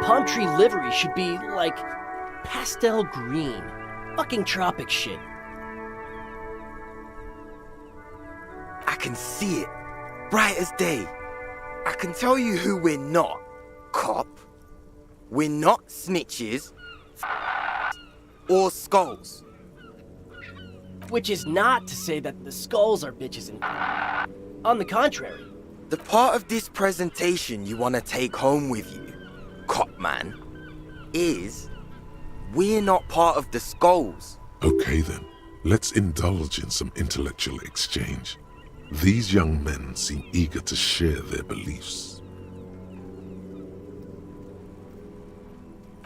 palm tree livery should be, like, pastel green. Fucking tropic shit. I can see it. Bright as day. I can tell you who we're not. Cop. We're not snitches. Or skulls. Which is not to say that the skulls are bitches and... On the contrary. The part of this presentation you want to take home with you, cop man, is we're not part of the skulls. Okay then, let's indulge in some intellectual exchange. These young men seem eager to share their beliefs.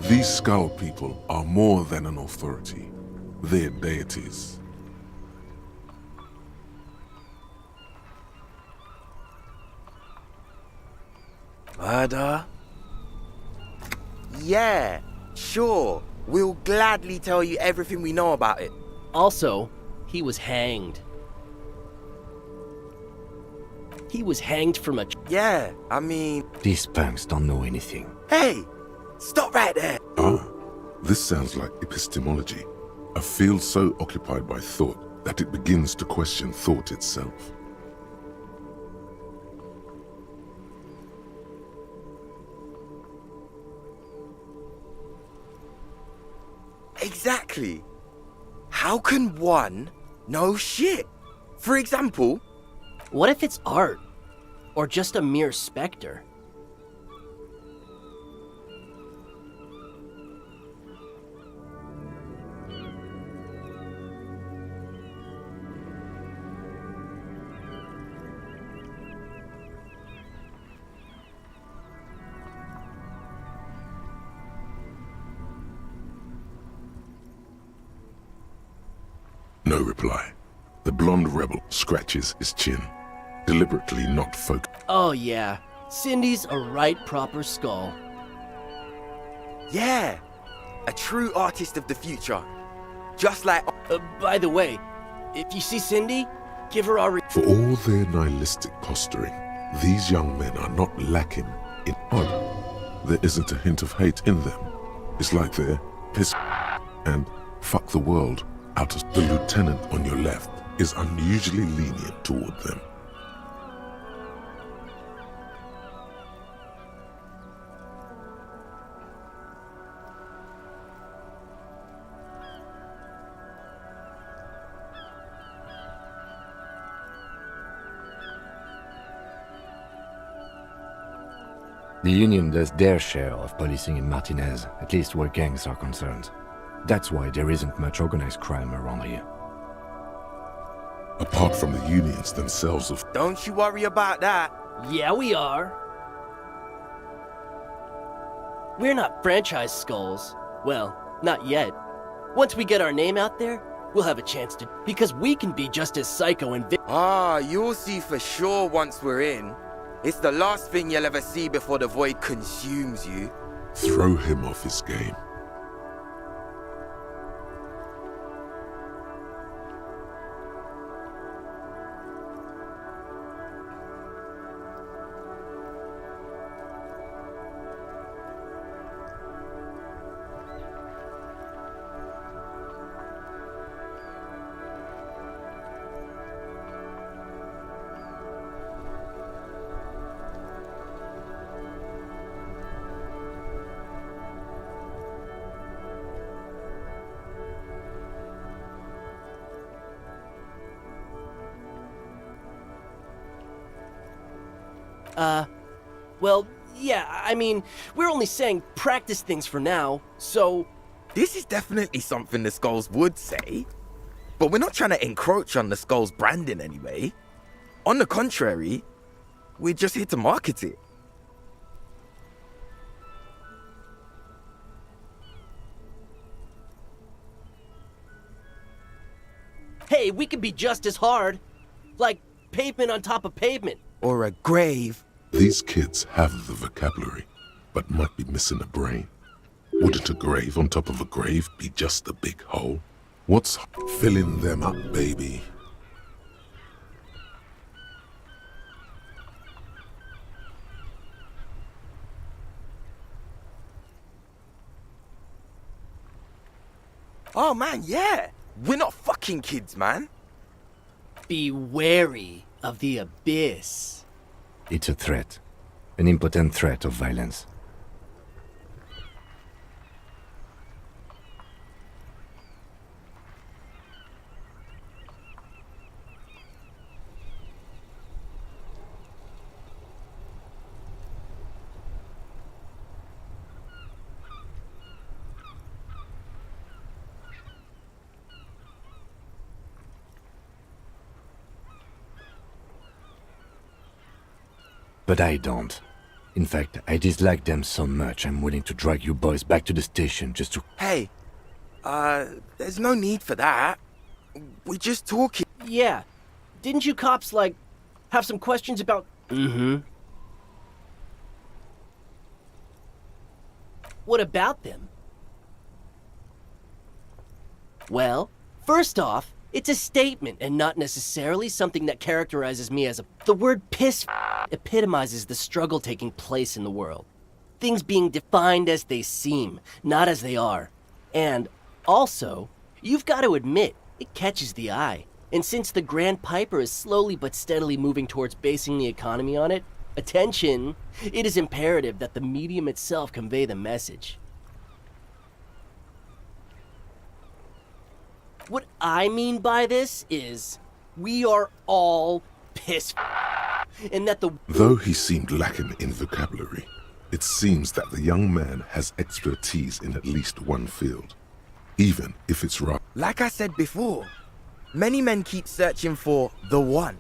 These skull people are more than an authority. They're deities. Murder? Yeah, sure. We'll gladly tell you everything we know about it. Also, he was hanged. He was hanged from a... Yeah, I mean... These punks don't know anything. Hey! Stop right there! Ah, this sounds like epistemology. A field so occupied by thought that it begins to question thought itself. Exactly. How can one know shit? For example... What if it's art? Or just a mere specter? No reply. The blonde rebel scratches his chin, deliberately not focused. Oh yeah, Cindy's a right proper skull. Yeah, a true artist of the future. Just like... By the way, if you see Cindy, give her our... For all their nihilistic posturing, these young men are not lacking in odd. There isn't a hint of hate in them. It's like they're pissed and fuck the world out of the lieutenant on your left is unusually lenient toward them. The Union does their share of policing in Martinez, at least where gangs are concerned. That's why there isn't much organized crime around here. Apart from the unions themselves of... Don't you worry about that. Yeah, we are. We're not franchise skulls. Well, not yet. Once we get our name out there, we'll have a chance to... Because we can be just as psycho and... You'll see for sure once we're in. It's the last thing you'll ever see before the void consumes you. Throw him off his game. Well, yeah, I mean, we're only saying practice things for now, so... This is definitely something the Skulls would say, but we're not trying to encroach on the Skulls branding anyway. On the contrary, we're just here to market it. Hey, we could be just as hard. Like pavement on top of pavement. Or a grave. These kids have the vocabulary, but might be missing a brain. Wouldn't a grave on top of a grave be just a big hole? What's filling them up, baby? Oh man, yeah. We're not fucking kids, man. Be wary of the abyss. It's a threat. An impotent threat of violence. But I don't. In fact, I dislike them so much I'm willing to drag you boys back to the station just to... Hey, there's no need for that. We're just talking. Yeah. Didn't you cops, like, have some questions about... What about them? Well, first off, it's a statement and not necessarily something that characterizes me as a... The word piss epitomizes the struggle taking place in the world. Things being defined as they seem, not as they are. And also, you've got to admit, it catches the eye. And since the Grand Piper is slowly but steadily moving towards basing the economy on it, attention, it is imperative that the medium itself convey the message. What I mean by this is, we are all pissed, and that the... Though he seemed lacking in vocabulary, it seems that the young man has expertise in at least one field, even if it's right. Like I said before, many men keep searching for the one,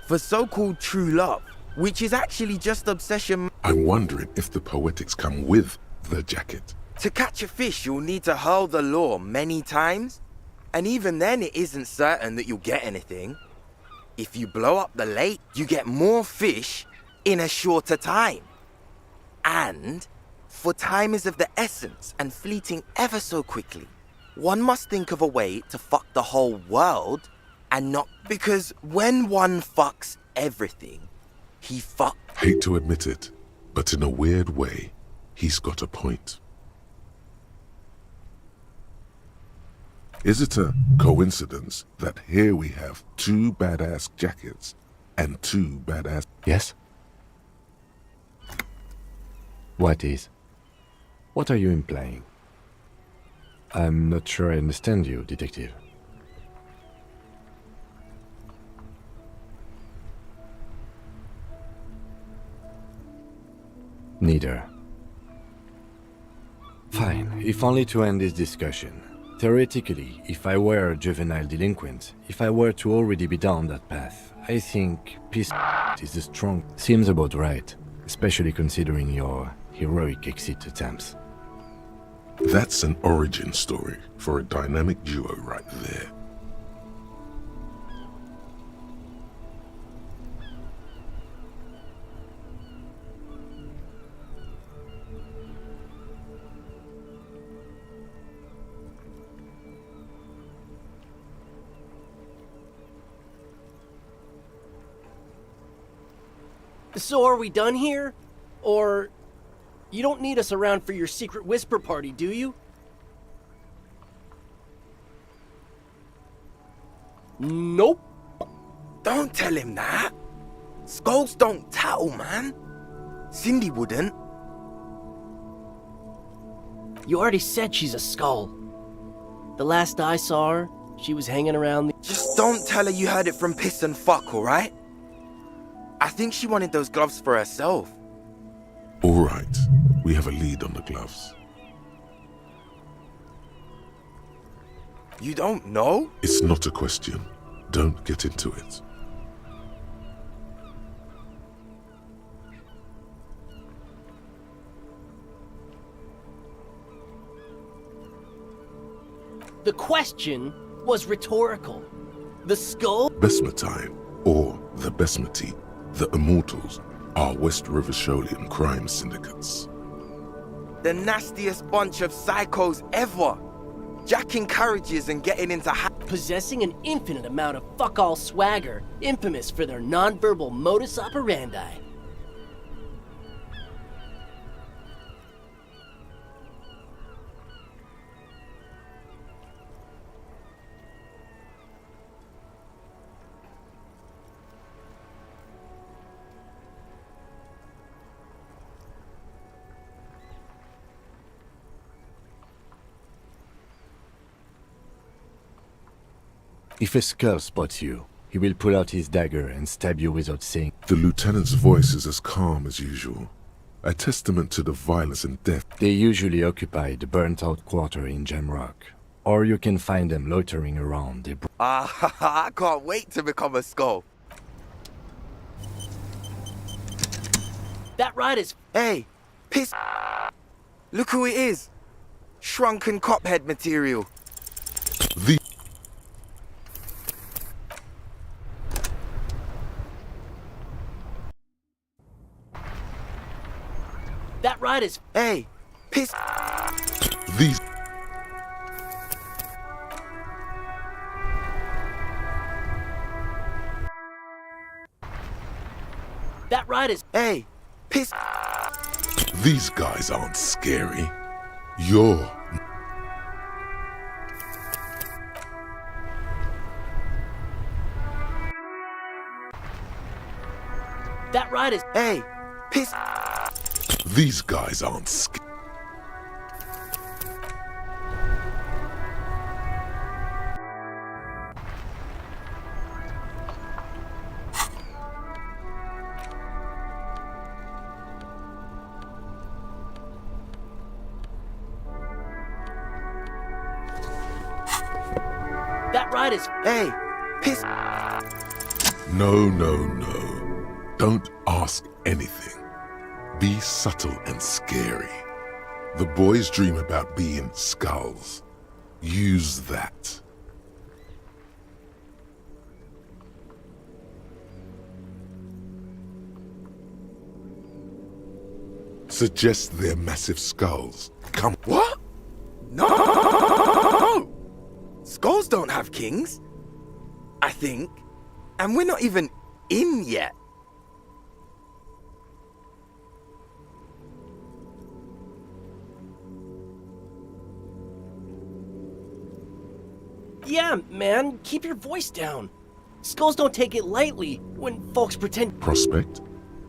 for so-called true love, which is actually just obsession. I'm wondering if the poetics come with the jacket. To catch a fish, you'll need to hurl the lure many times, and even then it isn't certain that you'll get anything. If you blow up the lake, you get more fish in a shorter time. And, for time is of the essence and fleeting ever so quickly, one must think of a way to fuck the whole world and not... Because when one fucks everything, he fuck... Hate to admit it, but in a weird way, he's got a point. Is it a coincidence that here we have two badass jackets and two badass... Yes? What is? What are you implying? I'm not sure I understand you, detective. Neither. Fine, if only to end this discussion. Theoretically, if I were a juvenile delinquent, if I were to already be down that path, I think peace is the strong... Seems about right, especially considering your heroic exit attempts. That's an origin story for a dynamic duo right there. So are we done here? Or... You don't need us around for your secret whisper party, do you? Nope. Don't tell him that. Skulls don't tattle, man. Cindy wouldn't. You already said she's a skull. The last I saw her, she was hanging around the... Just don't tell her you heard it from piss and fuck, alright? I think she wanted those gloves for herself. All right, we have a lead on the gloves. You don't know? It's not a question. Don't get into it. The question was rhetorical. The skull? Besmatine, or the Besmati, the Immortals, are West River Sholian crime syndicates. The nastiest bunch of psychos ever. Jacking carriages and getting into Possessing an infinite amount of fuck-all swagger, infamous for their non-verbal modus operandi. If a skull spots you, he will pull out his dagger and stab you without saying. The lieutenant's voice is as calm as usual, a testament to the violence and death. They usually occupy the burnt-out quarter in Jamrock, or you can find them loitering around. I can't wait to become a skull. That ride is... Hey, piss. Look who it is. Shrunken cophead material. The That ride is... Hey, piss. these That ride is... Hey, piss. these guys aren't scary. You're That ride is... Hey, piss. these guys aren't scary. That ride is... Hey, piss. No, no, no. Don't ask anything. Be subtle and scary. The boys dream about being skulls. Use that. Suggest they're massive skulls. Come. What? No! Skulls don't have kings. I think. And we're not even in yet. Yeah, man, keep your voice down. Skulls don't take it lightly when folks pretend... Prospect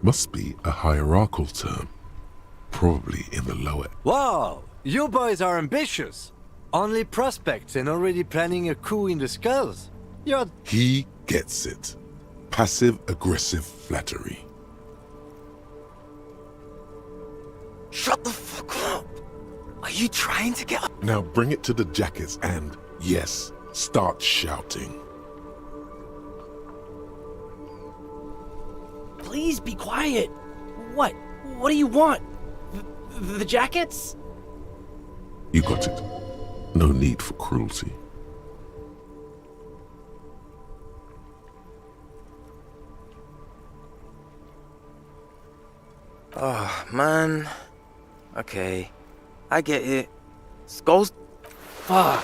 must be a hierarchical term. Probably in the lower. Wow, you boys are ambitious. Only prospects and already planning a coup in the skulls. You're... He gets it. Passive-aggressive flattery. Shut the fuck up. Are you trying to get up? Now bring it to the jackets and, yes, start shouting. Please be quiet. What? What do you want? The jackets? You got it. No need for cruelty. Oh, man. Okay. I get it. Skulls. Fuck.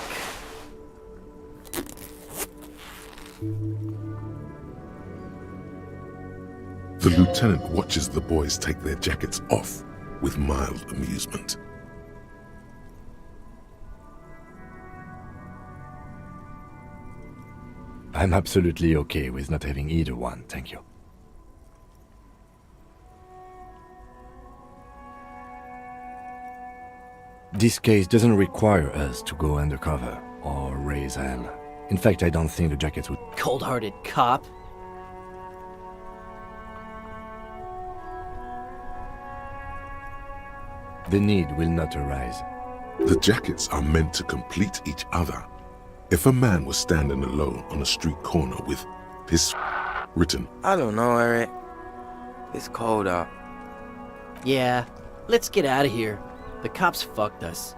The lieutenant watches the boys take their jackets off with mild amusement. I'm absolutely okay with not having either one, thank you. This case doesn't require us to go undercover or raise hell. In fact, I don't think the jackets would... Cold-hearted cop. The need will not arise. The jackets are meant to complete each other. If a man was standing alone on a street corner with his written, I don't know, Eric. It's cold out. Yeah, let's get out of here. The cops fucked us.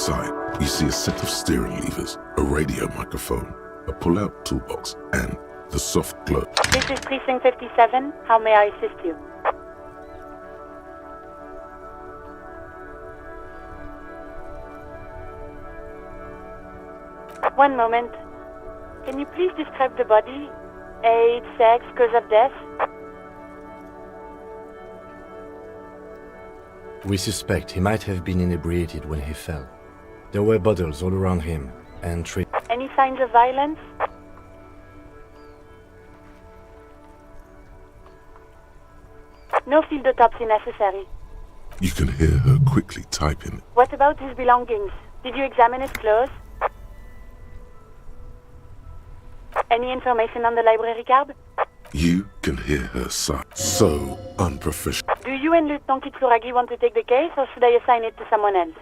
Inside, you see a set of steering levers, a radio microphone, a pull-out toolbox, and the soft glow. This is Precinct 57. How may I assist you? One moment. Can you please describe the body? Age, sex, cause of death? We suspect he might have been inebriated when he fell. There were bottles all around him, and Any signs of violence? No field autopsy necessary. You can hear her quickly typing. What about his belongings? Did you examine his clothes? Any information on the library card? You can hear her sigh. So unprofessional. Do you and Lieutenant Kitsuragi want to take the case, or should I assign it to someone else?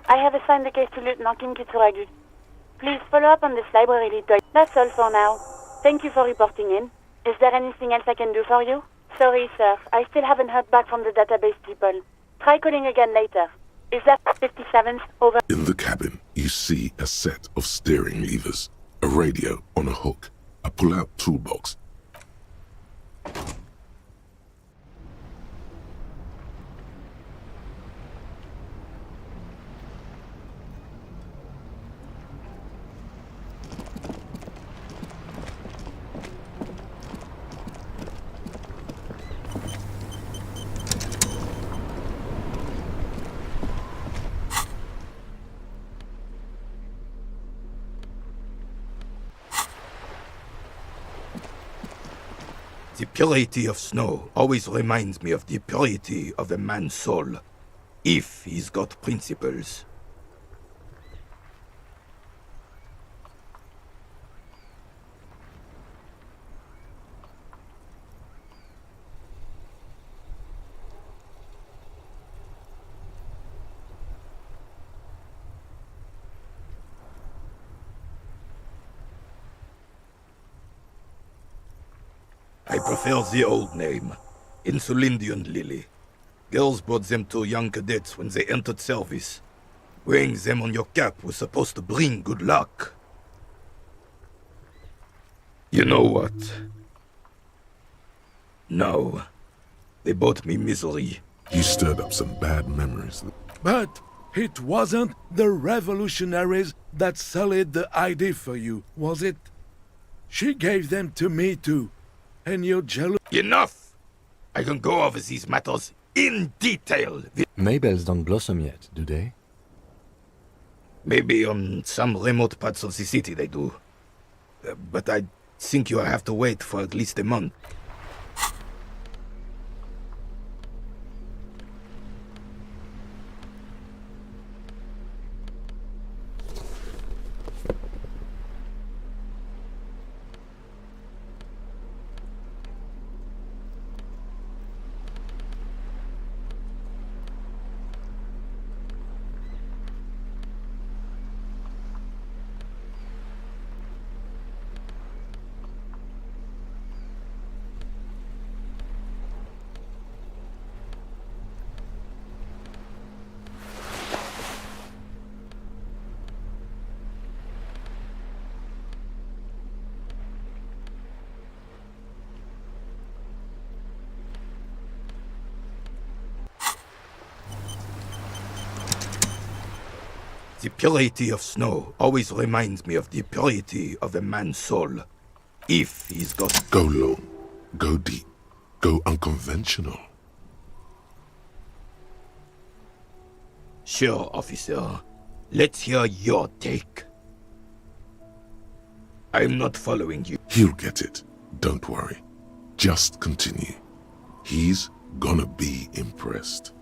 I have assigned the case to Lieutenant Kim Kitsuragi. Please follow up on this library lead. That's all for now. Thank you for reporting in. Is there anything else I can do for you? Sorry, sir. I still haven't heard back from the database people. Try calling again later. Is that 57th? Over. In the cabin, you see a set of steering levers, a radio on a hook, a pull-out toolbox. The purity of snow always reminds me of the purity of a man's soul, if he's got principles. I prefer the old name, Insulindian Lily. Girls brought them to young cadets when they entered service. Wearing them on your cap was supposed to bring good luck. You know what? No. They brought me misery. You stirred up some bad memories. But it wasn't the revolutionaries that sullied the ID for you, was it? She gave them to me too. And you're jealous? Enough! I can go over these matters in detail. Maybells don't blossom yet, do they? Maybe on some remote parts of the city they do. But I think you'll have to wait for at least a month. The purity of snow always reminds me of the purity of a man's soul, if he's got... Go long, go deep, go unconventional. Sure, officer. Let's hear your take. I'm not following you. He'll get it. Don't worry. Just continue. He's gonna be impressed.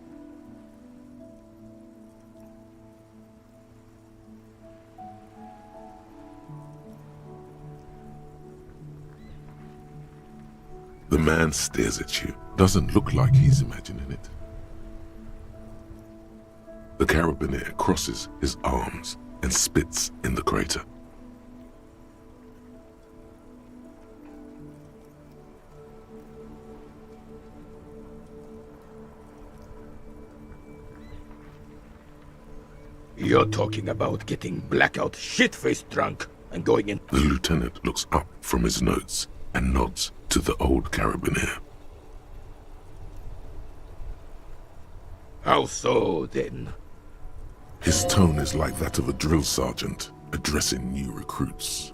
The man stares at you. Doesn't look like he's imagining it. The carabiner crosses his arms and spits in the crater. You're talking about getting blackout shit-faced drunk and going in. The lieutenant looks up from his notes and nods to the old carabiner. How so, then? His tone is like that of a drill sergeant addressing new recruits.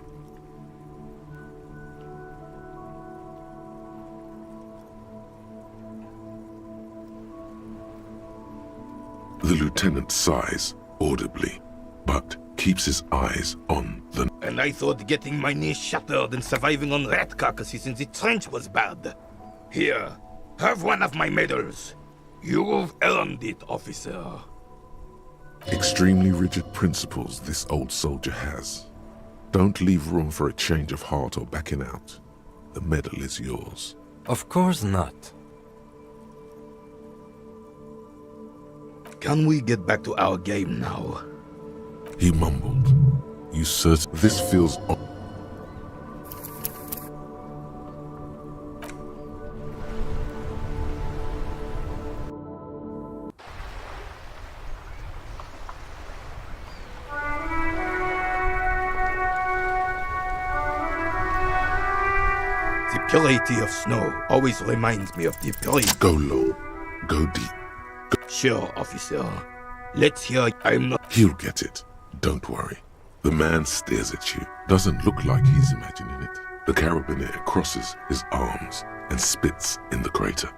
The lieutenant sighs audibly, but keeps his eyes on the... And I thought getting my knee shattered and surviving on rat carcasses in the trench was bad. Here, have one of my medals. You've earned it, officer. Extremely rigid principles this old soldier has. Don't leave room for a change of heart or backing out. The medal is yours. Of course not. Can we get back to our game now? He mumbled. You certain this feels... The purity of snow always reminds me of the purity. Go low. Go deep. Sure, officer. Let's hear. I'm not. He'll get it. Don't worry. The man stares at you. Doesn't look like he's imagining it. The carabiner crosses his arms and spits in the crater.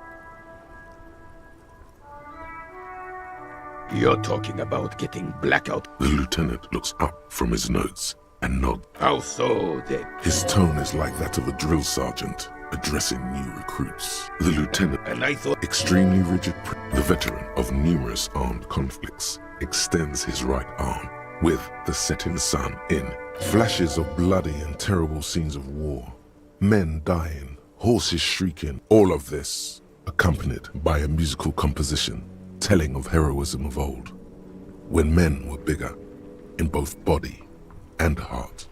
You're talking about getting blackout. The lieutenant looks up from his notes and nods. How so, then? His tone is like that of a drill sergeant addressing new recruits. The lieutenant, And I thought. extremely rigid, the veteran of numerous armed conflicts, extends his right arm with the setting sun in. Flashes of bloody and terrible scenes of war. Men dying, horses shrieking, all of this accompanied by a musical composition telling of heroism of old, when men were bigger in both body and heart.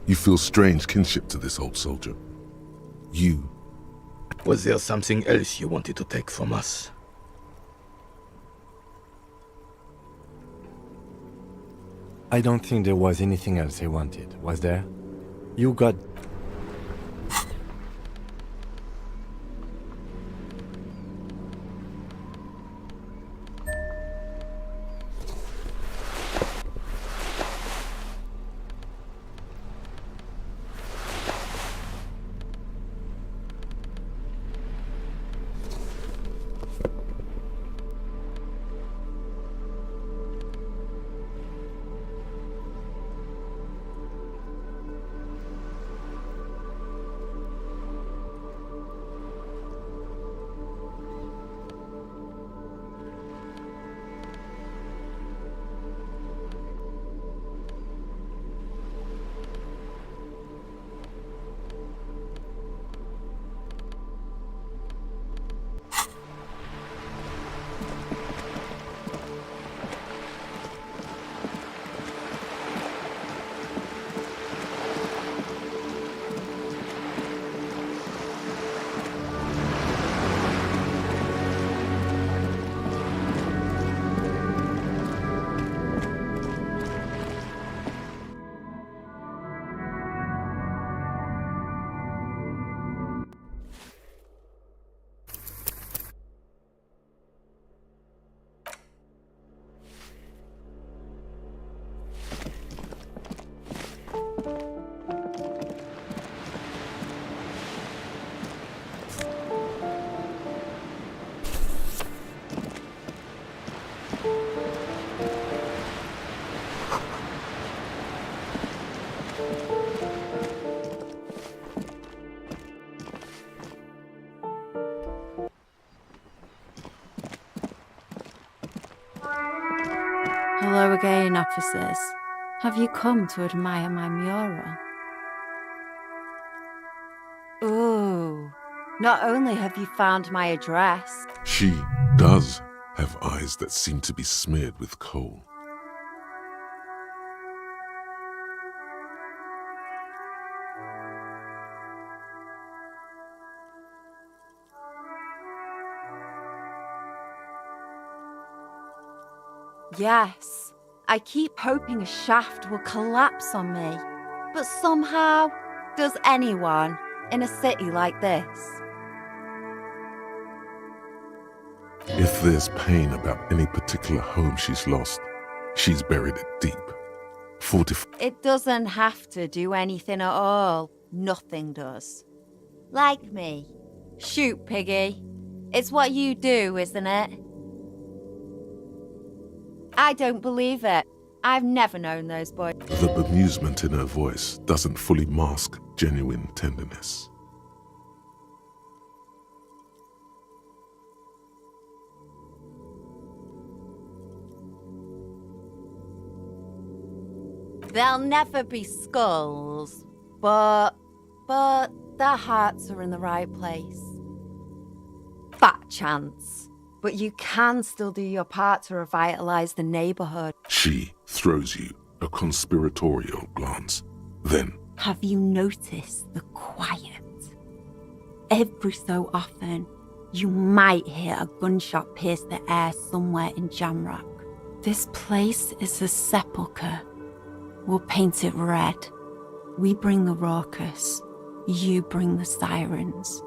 You feel strange kinship to this old soldier. You. Was there something else you wanted to take from us? I don't think there was anything else I wanted, was there? You got... Hello again, officers. Have you come to admire my mural? Ooh, not only have you found my address... She does have eyes that seem to be smeared with coal. Yes, I keep hoping a shaft will collapse on me. But somehow, does anyone in a city like this? If there's pain about any particular home she's lost, she's buried it deep. It doesn't have to do anything at all. Nothing does. Like me. Shoot, Piggy. It's what you do, isn't it? I don't believe it. I've never known those boys. The bemusement in her voice doesn't fully mask genuine tenderness. There'll never be skulls, but their hearts are in the right place. Fat chance, but you can still do your part to revitalize the neighborhood. She throws you a conspiratorial glance. Then, have you noticed the quiet? Every so often, you might hear a gunshot pierce the air somewhere in Jamrock. This place is a sepulchre. We'll paint it red. We bring the raucous. You bring the sirens.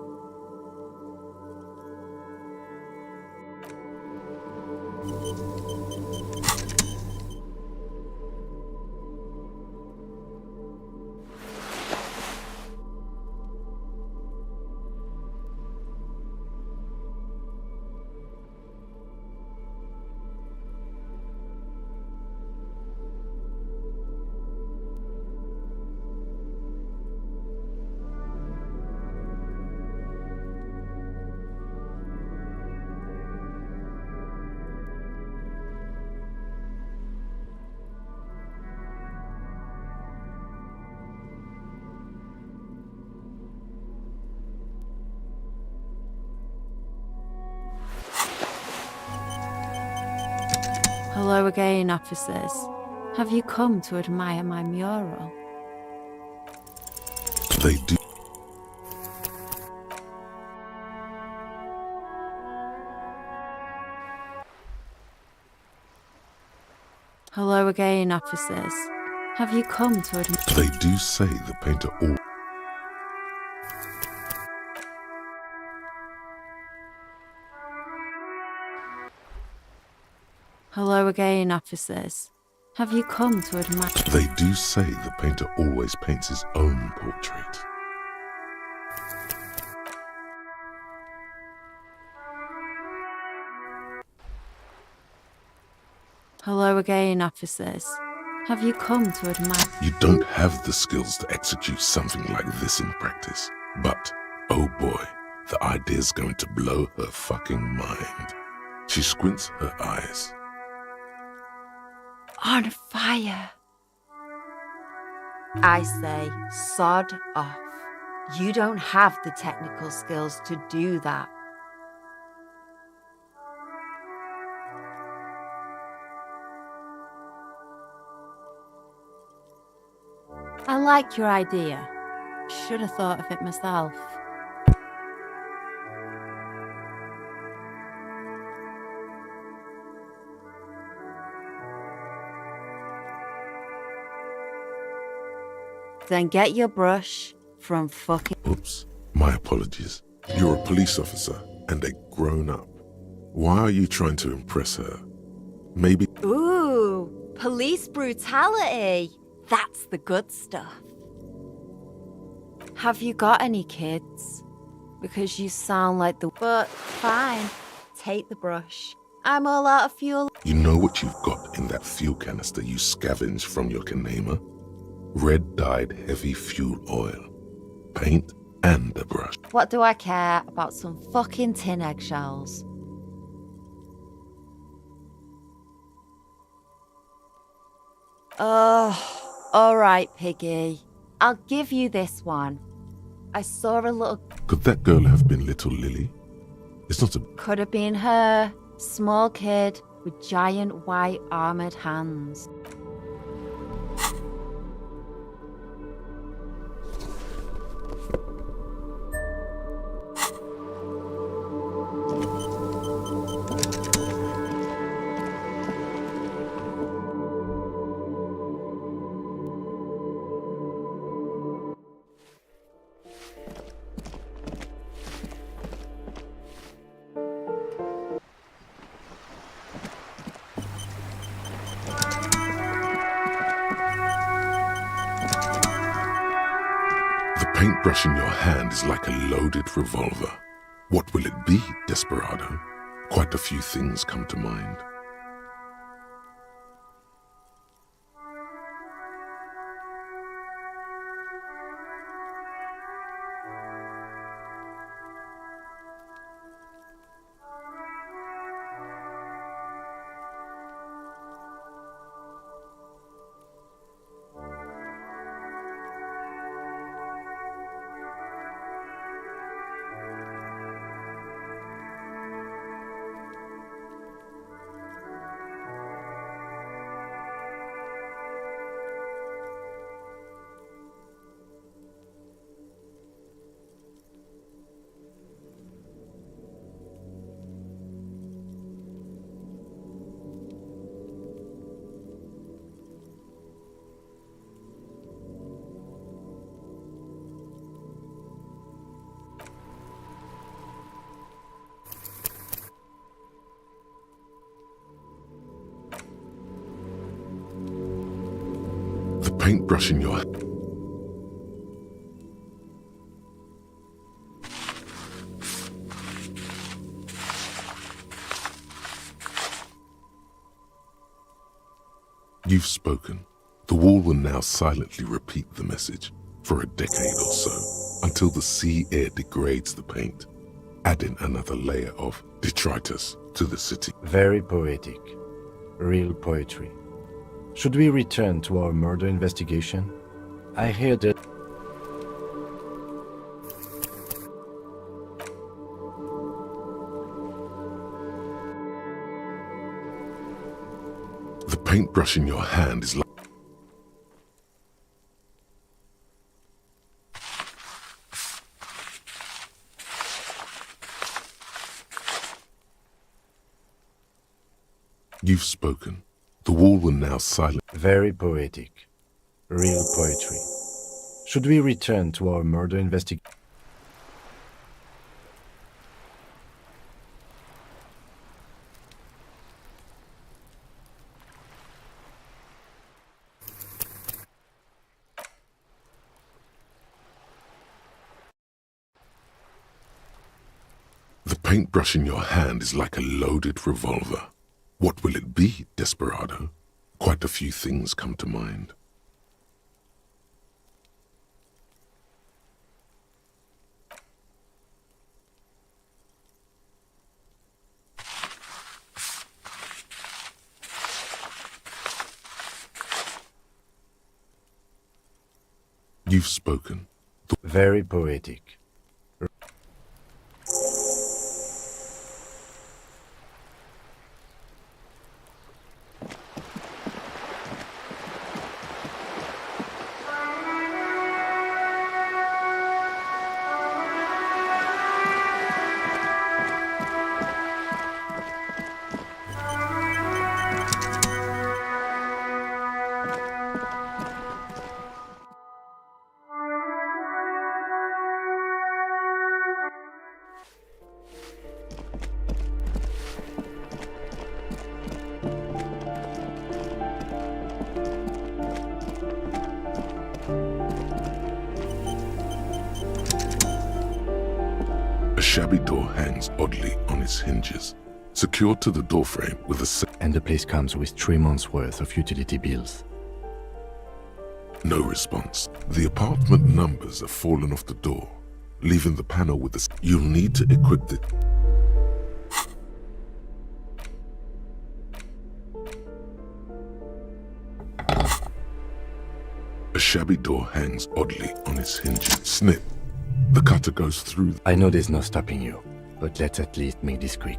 Hello again, officers. Have you come to admire my mural? they do. Hello again, officers. Have you come to admire... They do say the painter all... Hello again, officers. Have you come to admire... They do say the painter always paints his own portrait. Hello again, officers. Have you come to admire... You don't have the skills to execute something like this in practice. But, oh boy, the idea's going to blow her fucking mind. She squints her eyes. On fire. I say, sod off. You don't have the technical skills to do that. I like your idea. Should have thought of it myself. Then get your brush from fucking... Oops, my apologies. You're a police officer and a grown-up. Why are you trying to impress her? Maybe... Ooh, police brutality. That's the good stuff. Have you got any kids? Because you sound like the... But fine, take the brush. I'm all out of fuel. You know what you've got in that fuel canister you scavenged from your Kanema? Red-dyed heavy fuel oil, paint, and a brush. What do I care about some fucking tin eggshells? All right, Piggy. I'll give you this one. I saw a little... Could that girl have been little Lily? It's not a... Could have been her. Small kid with giant white armored hands. paintbrush in your hand is like a loaded revolver. What will it be, desperado? Quite a few things come to mind. Paintbrush in your hand. You've spoken. The wall will now silently repeat the message for a decade or so, until the sea air degrades the paint, adding another layer of detritus to the city. Very poetic. Real poetry. Should we return to our murder investigation? I hear that... The paintbrush in your hand is like... You've spoken. The wall will now silence. Very poetic. Real poetry. Should we return to our murder investigation? The paintbrush in your hand is like a loaded revolver. What will it be, desperado? Quite a few things come to mind. You've spoken. Very poetic. A shabby door hangs oddly on its hinges, secured to the doorframe with a... And the place comes with 3 months' worth of utility bills. No response. The apartment numbers have fallen off the door, leaving the panel with a... You'll need to equip the... A shabby door hangs oddly on its hinges. Snip. The cutter goes through... I know there's no stopping you, but let's at least make this quick.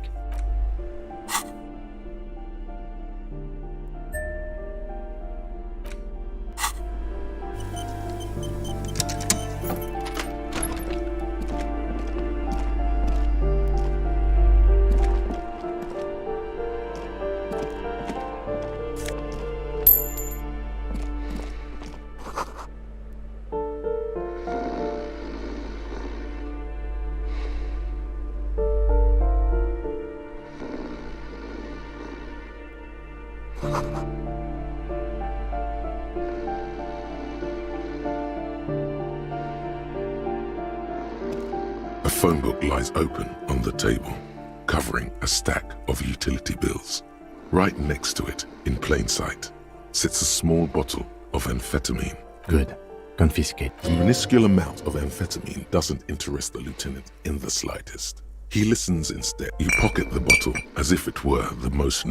phone book lies open on the table, covering a stack of utility bills. Right next to it, in plain sight, sits a small bottle of amphetamine. Good. Confiscate. The minuscule amount of amphetamine doesn't interest the lieutenant in the slightest. He listens instead. You pocket the bottle as if it were the most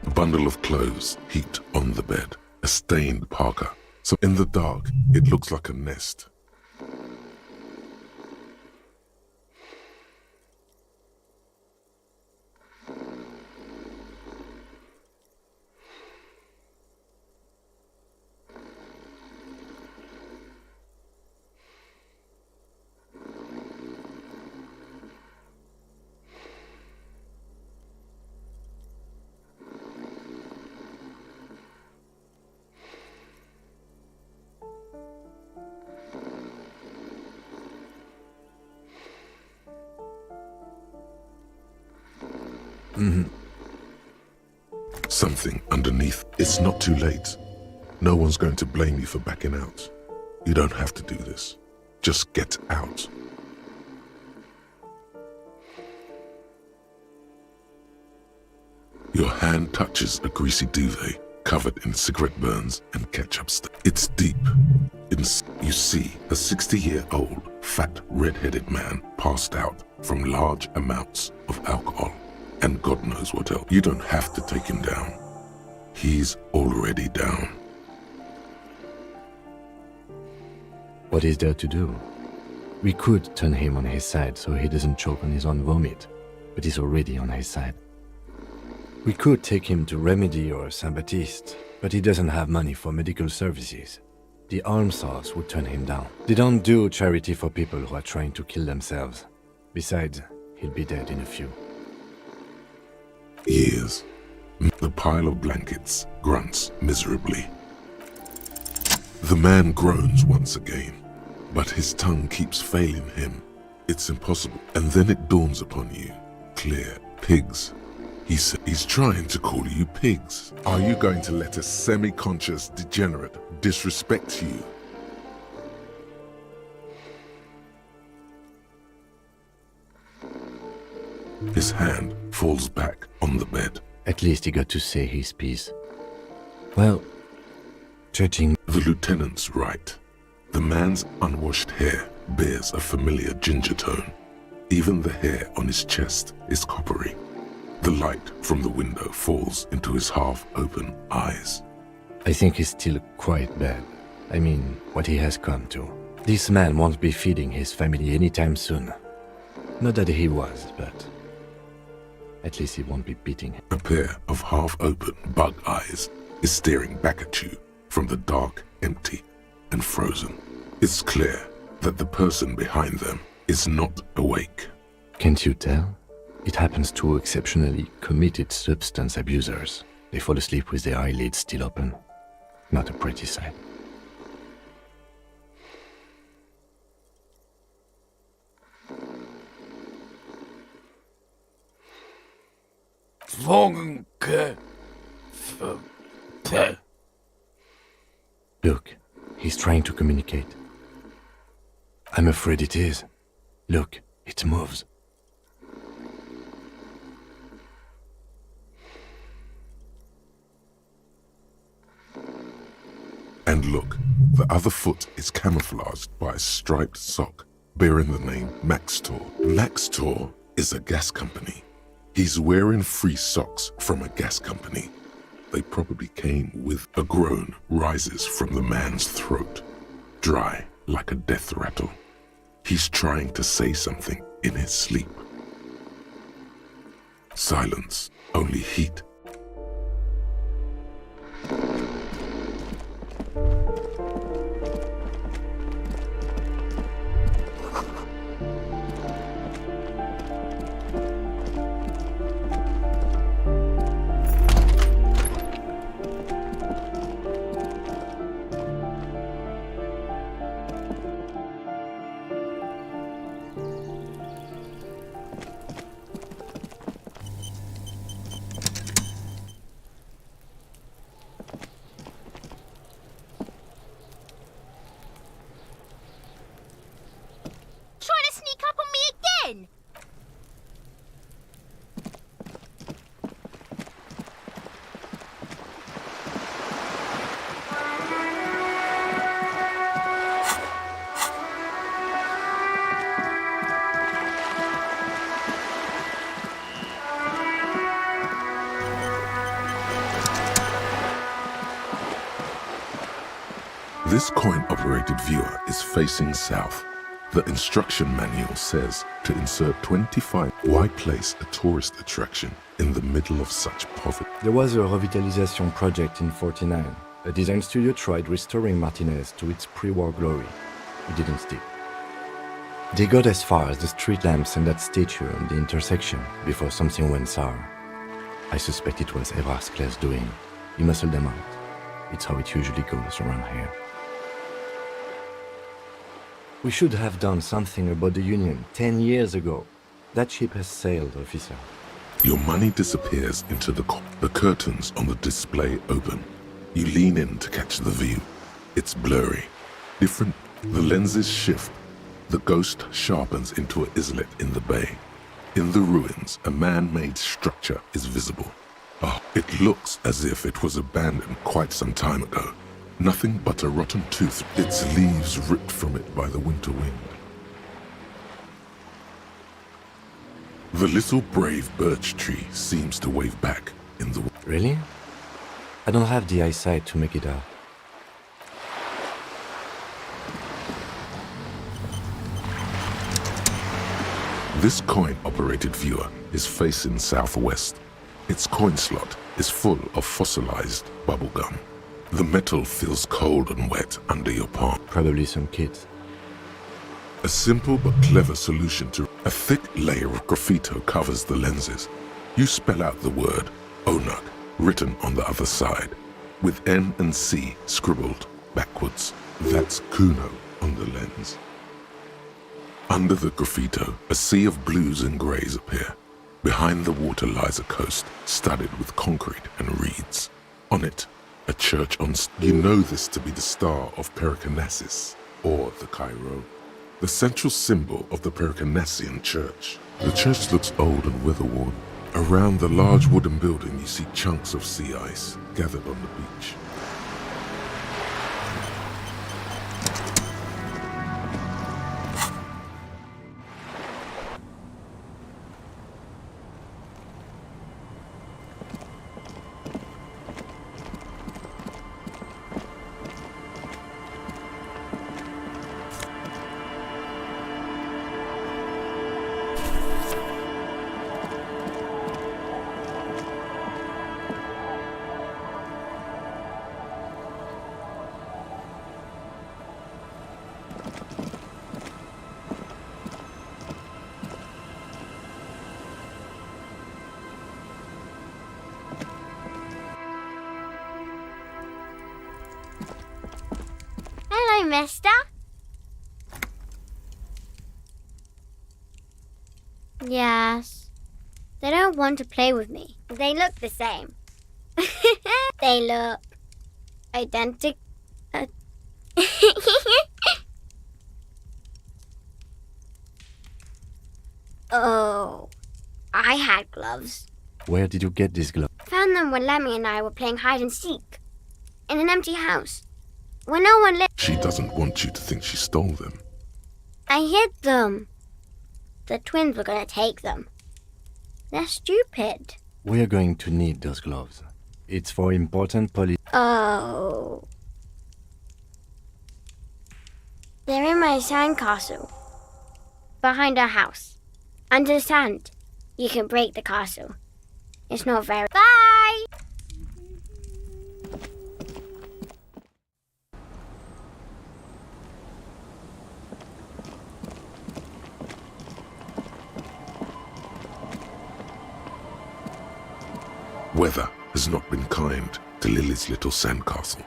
A bundle of clothes heaped on the bed, a stained parka. So in the dark, it looks like a nest. Something underneath. It's not too late. No one's going to blame you for backing out. You don't have to do this. Just get out. Your hand touches a greasy duvet covered in cigarette burns and ketchup. It's deep. You see a 60-year-old, fat, red-headed man passed out from large amounts of alcohol. And God knows what else. You don't have to take him down. He's already down. What is there to do? We could turn him on his side so he doesn't choke on his own vomit, but he's already on his side. We could take him to Remedy or Saint-Baptiste, but he doesn't have money for medical services. The almshouse would turn him down. They don't do charity for people who are trying to kill themselves. Besides, he'll be dead in a few. Years. The pile of blankets grunts miserably. The man groans once again, but his tongue keeps failing him. It's impossible. And then it dawns upon you, clear. Pigs. He's trying to call you pigs. Are you going to let a semi-conscious degenerate disrespect you? His hand falls back on the bed. At least he got to say his piece. Well, judging... The lieutenant's right. The man's unwashed hair bears a familiar ginger tone. Even the hair on his chest is coppery. The light from the window falls into his half-open eyes. I think he's still quite bad. I mean, what he has come to. This man won't be feeding his family anytime soon. Not that he was, but... at least he won't be beating him. A pair of half-open bug eyes is staring back at you from the dark, empty, and frozen. It's clear that the person behind them is not awake. Can't you tell? It happens to exceptionally committed substance abusers. They fall asleep with their eyelids still open. Not a pretty sight. Look, he's trying to communicate. I'm afraid it is. Look, it moves. And look, the other foot is camouflaged by a striped sock bearing the name Maxtor. Maxtor is a gas company. He's wearing free socks from a gas company. They probably came with. A groan rises from the man's throat, dry like a death rattle. He's trying to say something in his sleep. Silence, only heat. in! This coin-operated viewer is facing south. The instruction manual says to insert 25. Why place a tourist attraction in the middle of such poverty? There was a revitalization project in 49. A design studio tried restoring Martinez to its pre-war glory. It didn't stick. They got as far as the street lamps and that statue on the intersection before something went sour. I suspect it was Evrard Skler's doing. He muscled them out. It's how it usually goes around here. We should have done something about the Union 10 years ago. That ship has sailed, officer. Your money disappears into the curtains on the display open. You lean in to catch the view. It's blurry. Different. The lenses shift. The ghost sharpens into an islet in the bay. In the ruins, a man-made structure is visible. Oh, it looks as if it was abandoned quite some time ago. Nothing but a rotten tooth, its leaves ripped from it by the winter wind. The little brave birch tree seems to wave back in the... Really? I don't have the eyesight to make it out. This coin-operated viewer is facing southwest. Its coin slot is full of fossilized bubblegum. The metal feels cold and wet under your palm. Probably some kids. A simple but clever solution to a thick layer of graffito covers the lenses. You spell out the word Onug written on the other side, with N and C scribbled backwards. That's Kuno on the lens. Under the graffito, a sea of blues and greys appear. Behind the water lies a coast studded with concrete and reeds. On it, a church on... You know this to be the Star of Pericarnassus, or the Cairo, the central symbol of the Pericarnassian church. The church looks old and weather-worn. Around the large wooden building, you see chunks of sea ice gathered on the beach. Hello, mister. Yes. They don't want to play with me. They look the same. They look identical. Oh, I had gloves. Where did you get these gloves? Found them when Lemmy and I were playing hide and seek in an empty house when no one lived. She doesn't want you to think she stole them. I hid them. The twins were going to take them. They're stupid. We're going to need those gloves. It's for important police. Oh. They're in my sandcastle. Behind our house. Under the sand. You can break the castle. It's not very... Bye! Weather has not been kind to Lily's little sandcastle.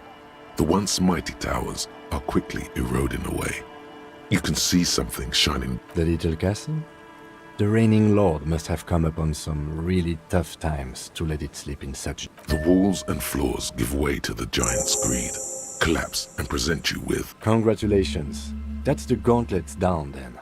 The once mighty towers are quickly eroding away. You can see something shining. The little castle? The reigning lord must have come upon some really tough times to let it sleep in such... The walls and floors give way to the giant's greed, collapse and present you with... Congratulations. That's the gauntlets down then.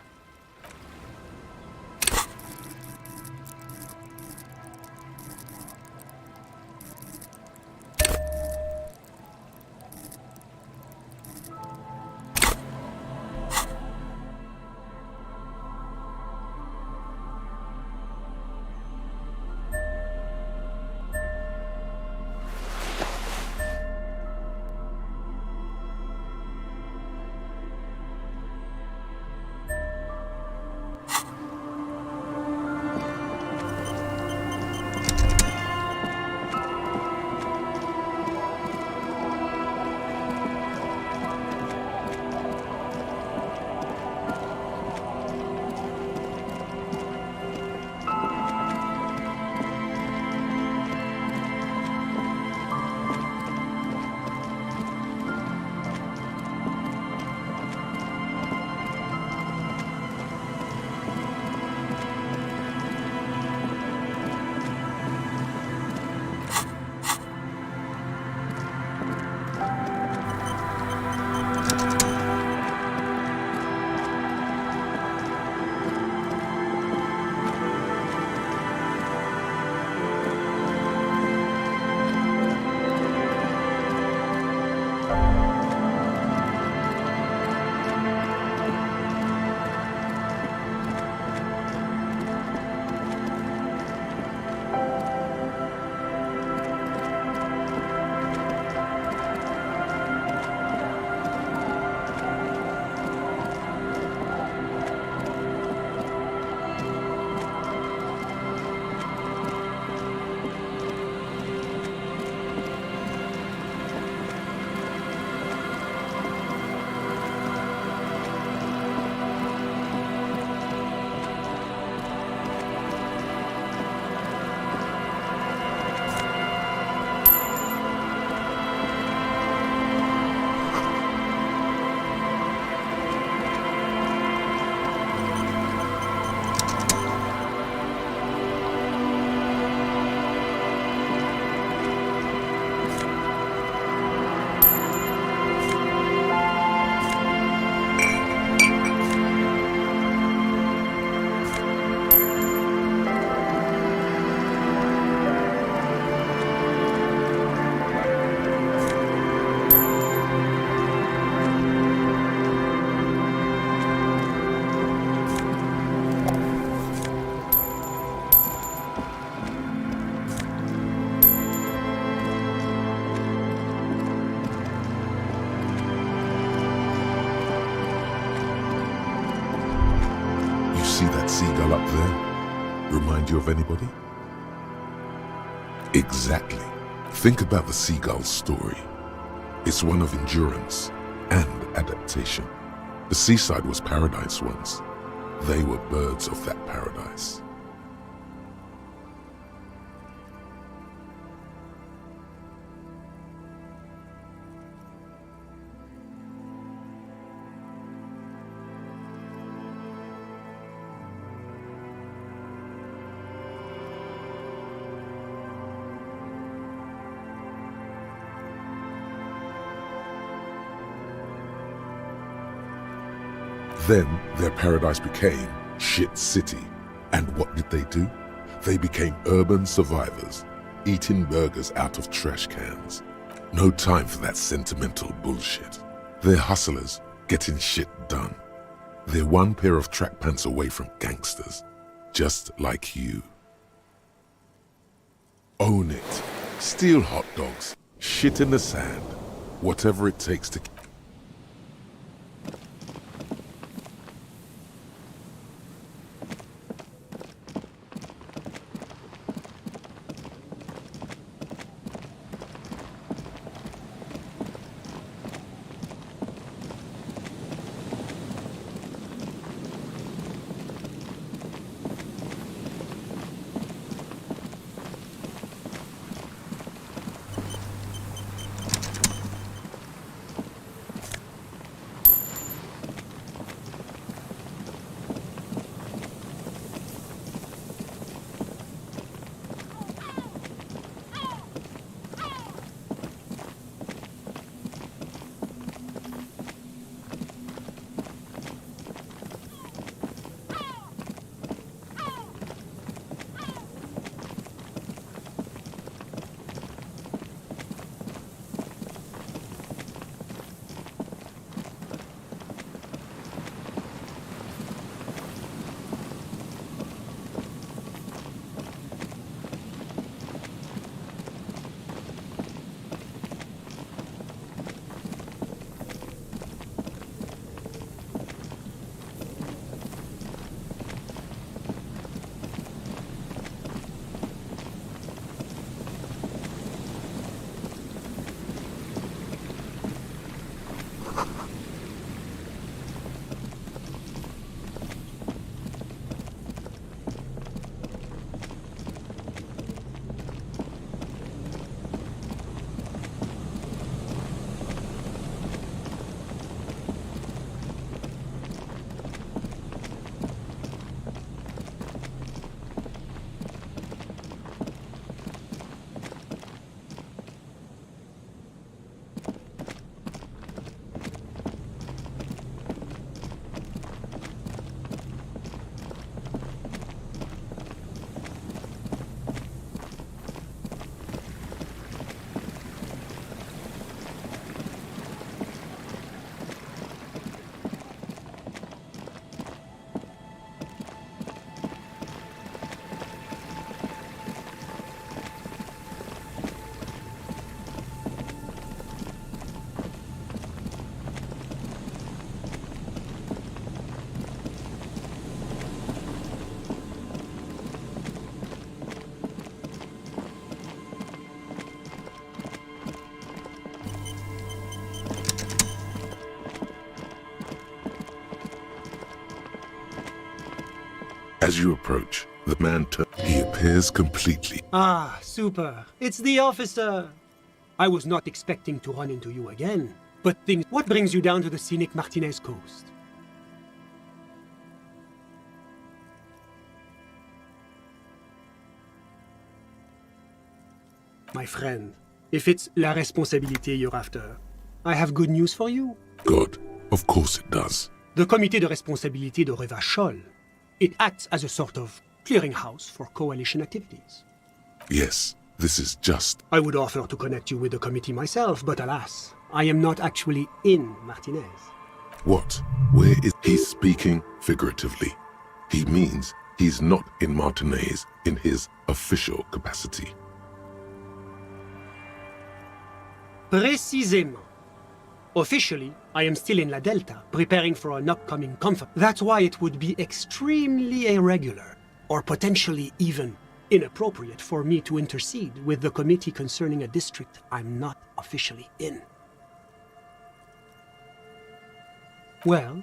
up there remind you of anybody? Exactly. Think about the seagull's story. It's one of endurance and adaptation. The seaside was paradise once. They were birds of that paradise. Then their paradise became Shit City. And what did they do? They became urban survivors, eating burgers out of trash cans. No time for that sentimental bullshit. They're hustlers, getting shit done. They're one pair of track pants away from gangsters, just like you. Own it. Steal hot dogs, shit in the sand, whatever it takes to... As you approach, the man he appears completely. Ah, super. It's the officer. I was not expecting to run into you again. But what brings you down to the scenic Martinez coast? My friend, if it's la responsabilité you're after, I have good news for you. God, of course it does. The Comité de Responsabilité de Revachol. It acts as a sort of clearinghouse for coalition activities. Yes, this is just... I would offer to connect you with the committee myself, but alas, I am not actually in Martinez. What? Where is he speaking figuratively? He means he's not in Martinez in his official capacity. Précisément. Officially, I am still in La Delta, preparing for an upcoming conference. That's why it would be extremely irregular, or potentially even inappropriate for me to intercede with the committee concerning a district I'm not officially in. Well,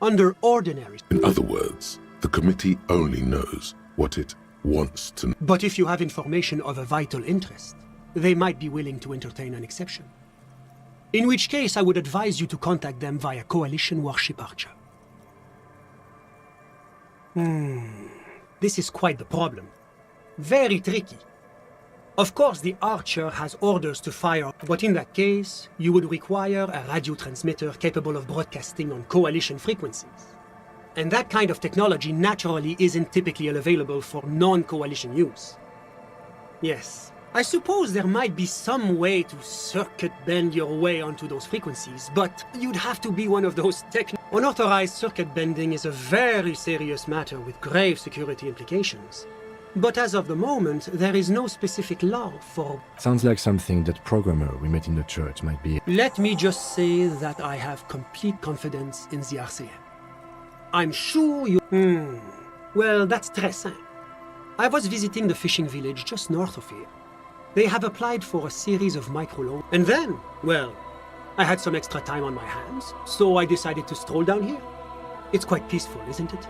under ordinary... In other words, the committee only knows what it wants to know. But if you have information of a vital interest, they might be willing to entertain an exception. In which case, I would advise you to contact them via Coalition Warship Archer. This is quite the problem. Very tricky. Of course, the Archer has orders to fire, but in that case, you would require a radio transmitter capable of broadcasting on Coalition frequencies. And that kind of technology naturally isn't typically available for non-Coalition use. Yes, I suppose there might be some way to circuit bend your way onto those frequencies, but you'd have to be one of those Unauthorized circuit bending is a very serious matter with grave security implications. But as of the moment, there is no specific law for... Sounds like something that programmer we met in the church might be... Let me just say that I have complete confidence in the RCM. I'm sure you... Well, that's très simple. I was visiting the fishing village just north of here. They have applied for a series of microloans, and then, well, I had some extra time on my hands, so I decided to stroll down here. It's quite peaceful, isn't it?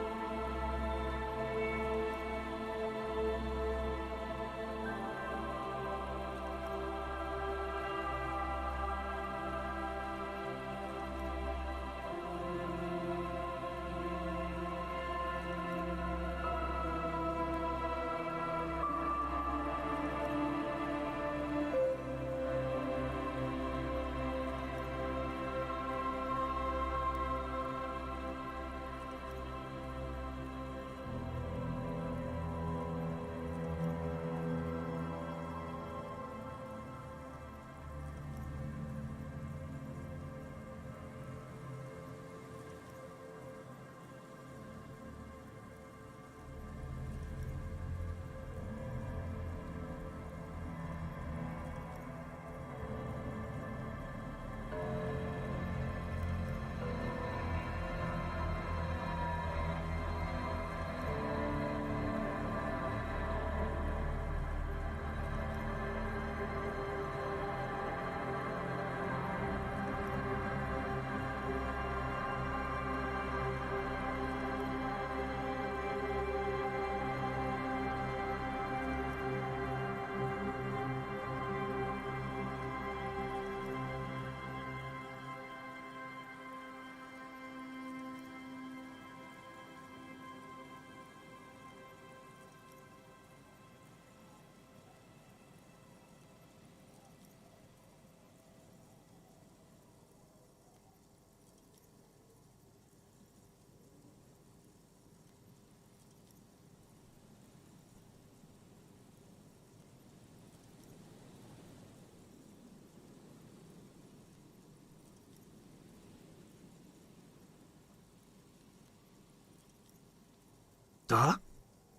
Ah?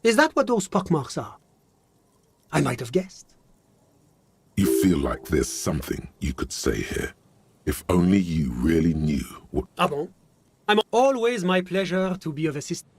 Is that what those pockmarks are? I might have guessed. You feel like there's something you could say here. If only you really knew what... Ah bon? I'm always my pleasure to be of assistance.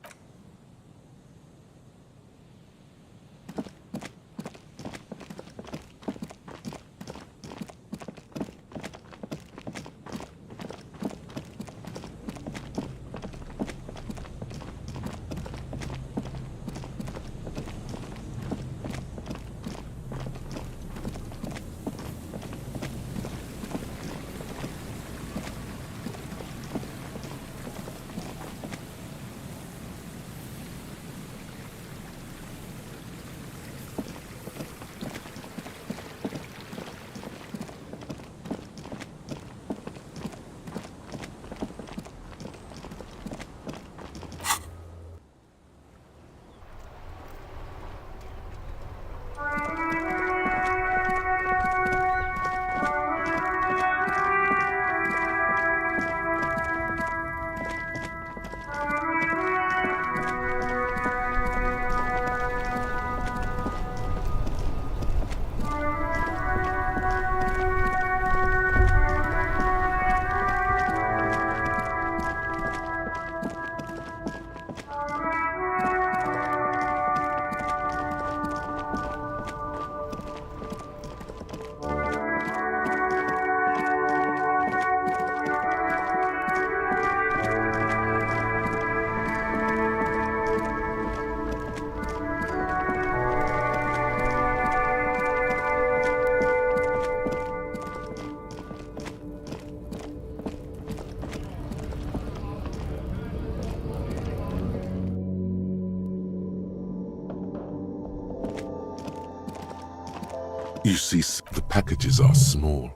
You see, the packages are small,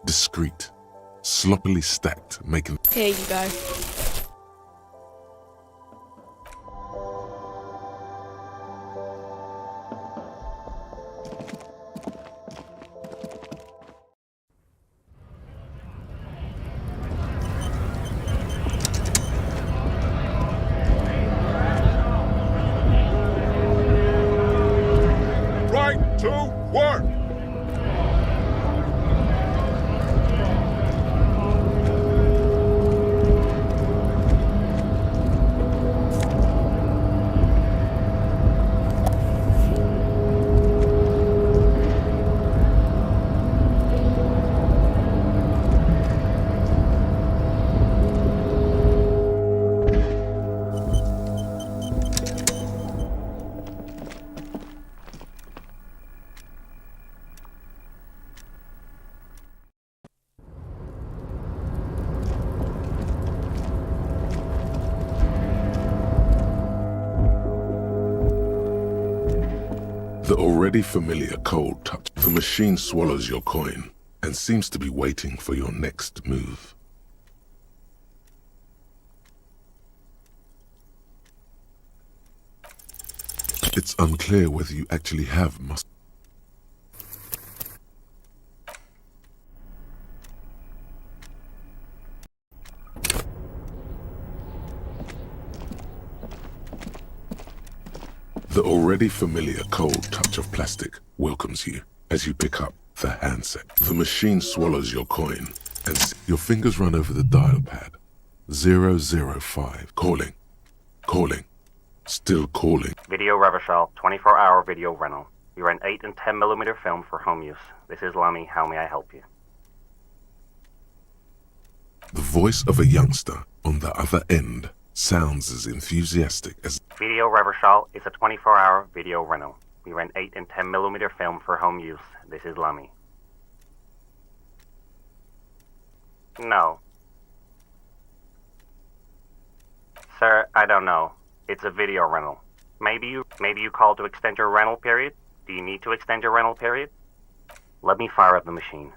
discreet, sloppily stacked, making... Here you go. Right to work! The already familiar cold touch. The machine swallows your coin and seems to be waiting for your next move. It's unclear whether you actually have muscle. The already familiar cold touch of plastic welcomes you as you pick up the handset. The machine swallows your coin and your fingers run over the dial pad. 005. Calling. Calling. Still calling. Video Revachol, 24-hour video rental. We rent 8 and 10 millimeter film for home use. This is Lamy. How may I help you? The voice of a youngster on the other end sounds as enthusiastic as... Video Revachol is a 24-hour video rental. We rent 8 and 10 millimeter film for home use. This is Lamy. No. Sir, I don't know. It's a video rental. Maybe you called to extend your rental period? Do you need to extend your rental period? Let me fire up the machine.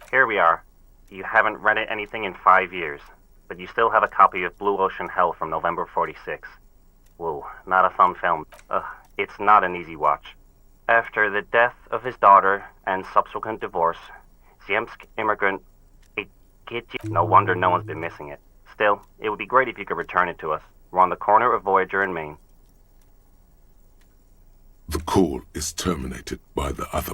Here we are. You haven't rented anything in 5 years, but you still have a copy of Blue Ocean Hell from November 46. Whoa, not a fun film. It's not an easy watch. After the death of his daughter and subsequent divorce, Ziemsk immigrant... No wonder no one's been missing it. Still, it would be great if you could return it to us. We're on the corner of Voyager and Maine. The call is terminated by the other...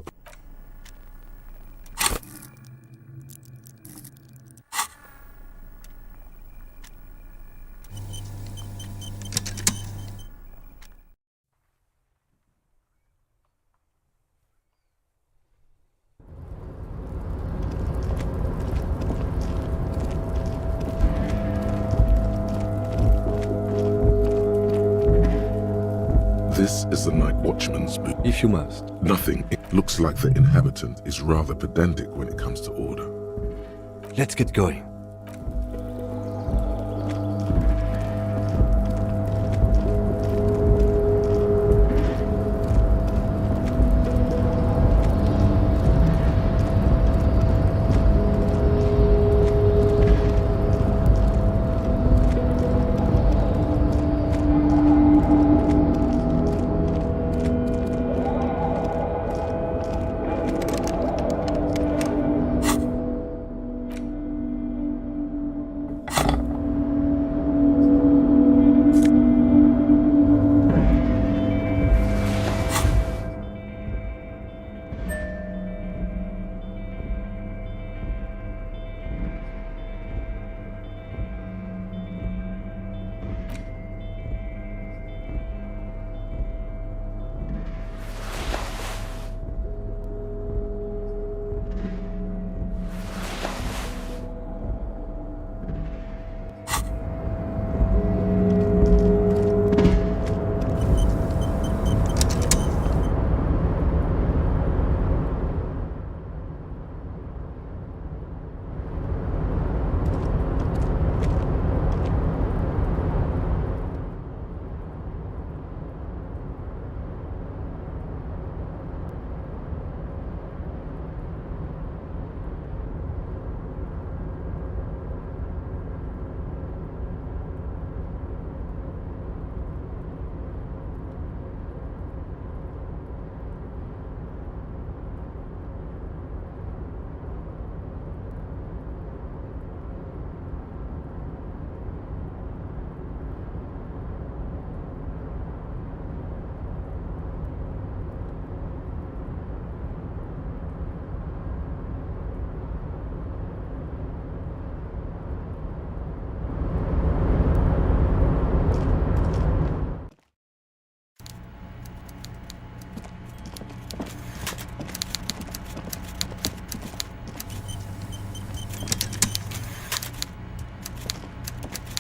This is the night watchman's booth. If you must. Nothing. It looks like the inhabitant is rather pedantic when it comes to order. Let's get going.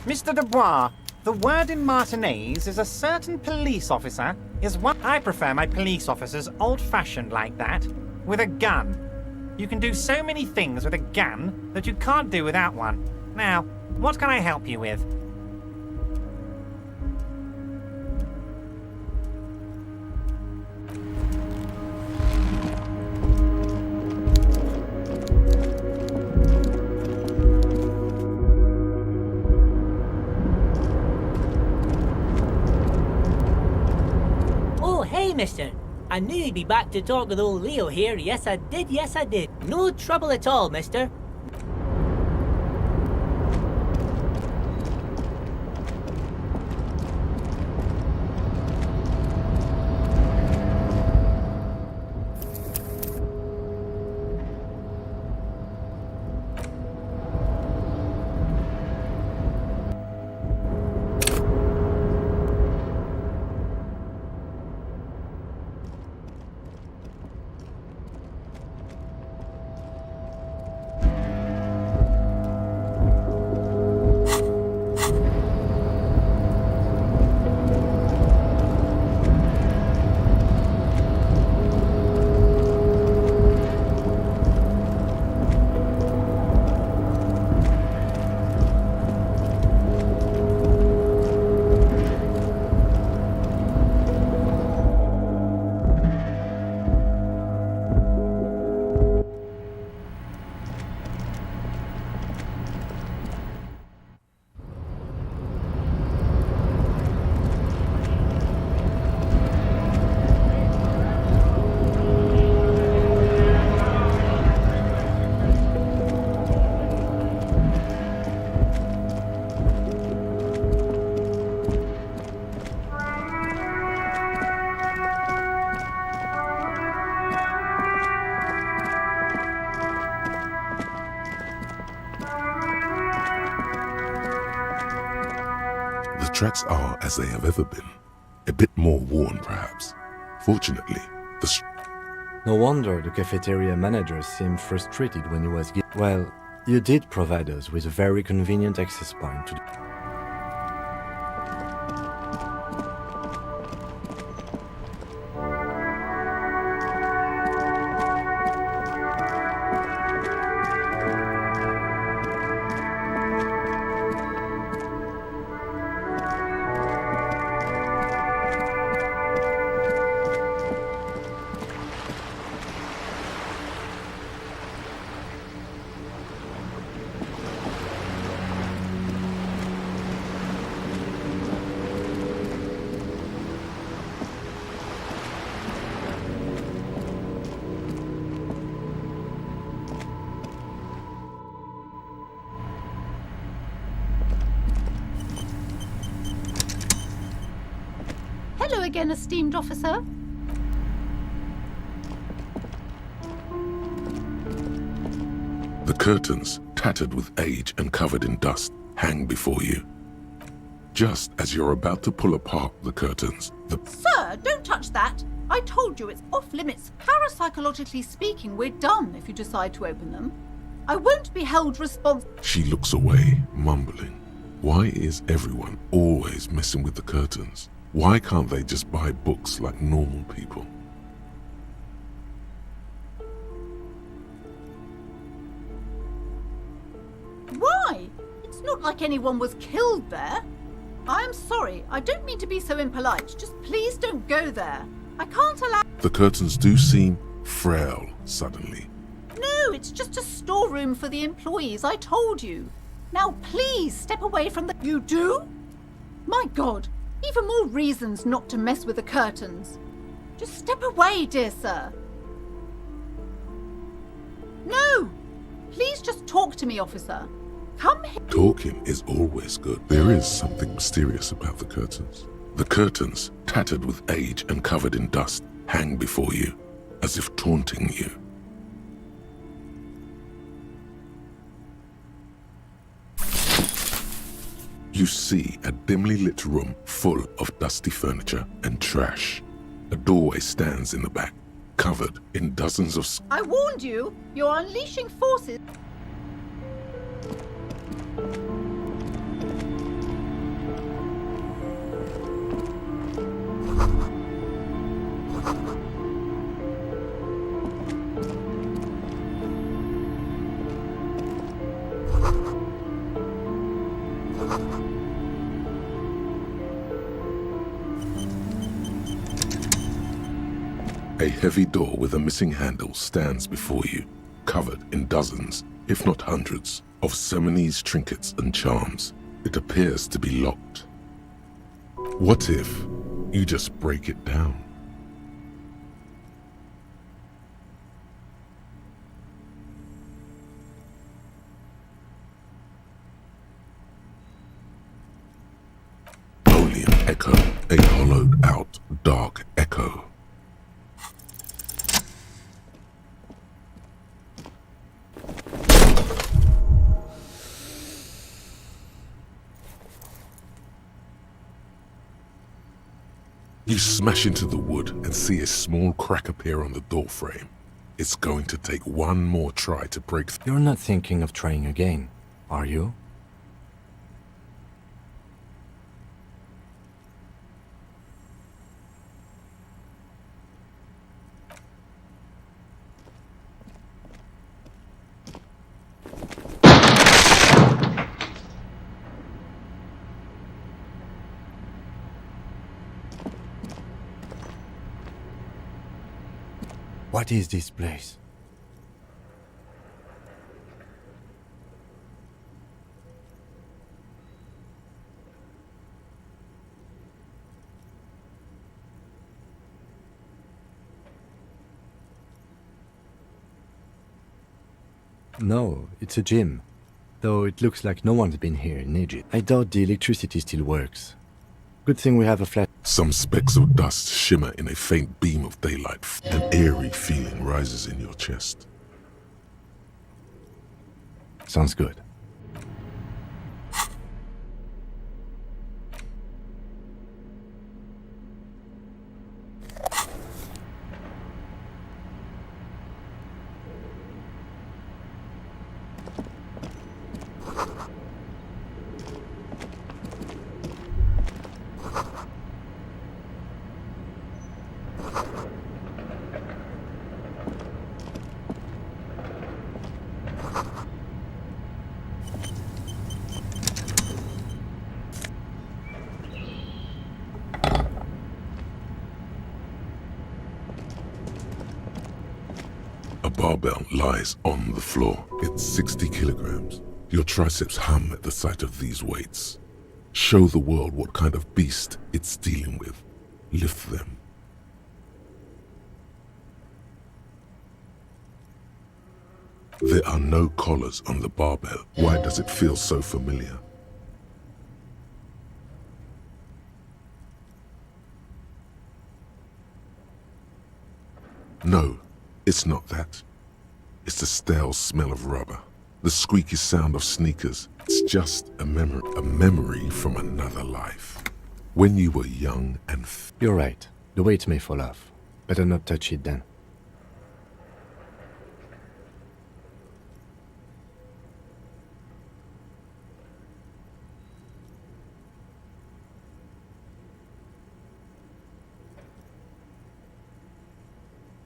Mr. Dubois, the word in Martinez is a certain police officer is what I prefer my police officers old-fashioned like that, with a gun. You can do so many things with a gun that you can't do without one. Now, what can I help you with? Oh, hey, mister. I knew you'd be back to talk with old Leo here. Yes, I did. Yes, I did. No trouble at all, mister. The tracks are as they have ever been. A bit more worn, perhaps. Fortunately, No wonder the cafeteria manager seemed frustrated when he was well, you did provide us with a very convenient access point to the Hello again, esteemed officer. The curtains, tattered with age and covered in dust, hang before you. Just as you're about to pull apart the curtains, Sir, don't touch that. I told you it's off limits. Parapsychologically speaking, we're done if you decide to open them. I won't be held responsible. She looks away, mumbling. Why is everyone always messing with the curtains? Why can't they just buy books like normal people? Why? It's not like anyone was killed there. I'm sorry, I don't mean to be so impolite. Just please don't go there. I can't allow... The curtains do seem frail suddenly. No, it's just a storeroom for the employees, I told you. Now please step away from the... You do? My God, even more reasons not to mess with the curtains. Just step away, dear sir. No! Please just talk to me, officer. Come here. Talking is always good. There is something mysterious about the curtains. The curtains, tattered with age and covered in dust, hang before you, as if taunting you. You see a dimly lit room full of dusty furniture and trash. A doorway stands in the back, covered in dozens of... I warned you. You're unleashing forces. A heavy door with a missing handle stands before you, covered in dozens, if not hundreds, of Seminese trinkets and charms. It appears to be locked. What if you just break it down? Only an echo, a hollowed-out, dark echo. You smash into the wood and see a small crack appear on the door frame. It's going to take one more try to break through. You're not thinking of trying again, are you? What is this place? No, it's a gym. Though it looks like no one's been here in ages. I doubt the electricity still works. Good thing we have a flat. Some specks of dust shimmer in a faint beam of daylight. An eerie feeling rises in your chest. Sounds good. A barbell lies on the floor. It's 60 kilograms. Your triceps hum at the sight of these weights. Show the world what kind of beast it's dealing with. Lift them. There are no collars on the barbell. Why does it feel so familiar? No, it's not that. It's the stale smell of rubber, the squeaky sound of sneakers. It's just a memory from another life. When you were young and You're right. The weight may fall off. Better not touch it then.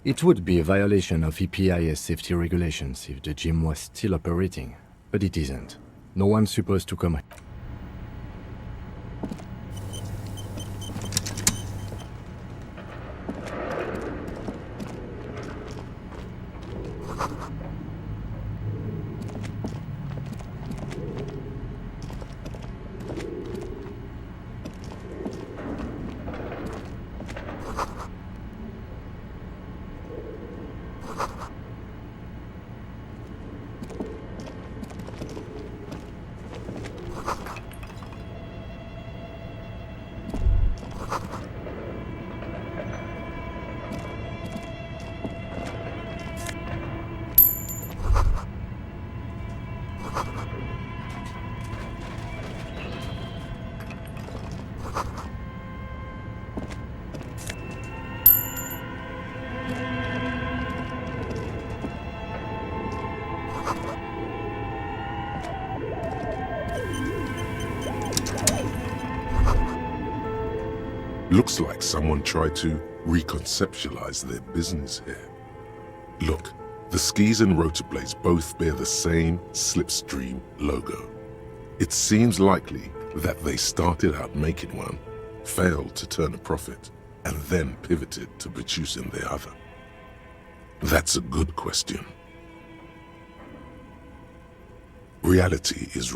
It would be a violation of EPIS safety regulations if the gym was still operating, but it isn't. No one's supposed to come. Looks like someone tried to reconceptualize their business here. Look, the skis and rotor blades both bear the same slipstream logo. It seems likely that they started out making one, failed to turn a profit, and then pivoted to producing the other. That's a good question. Reality is...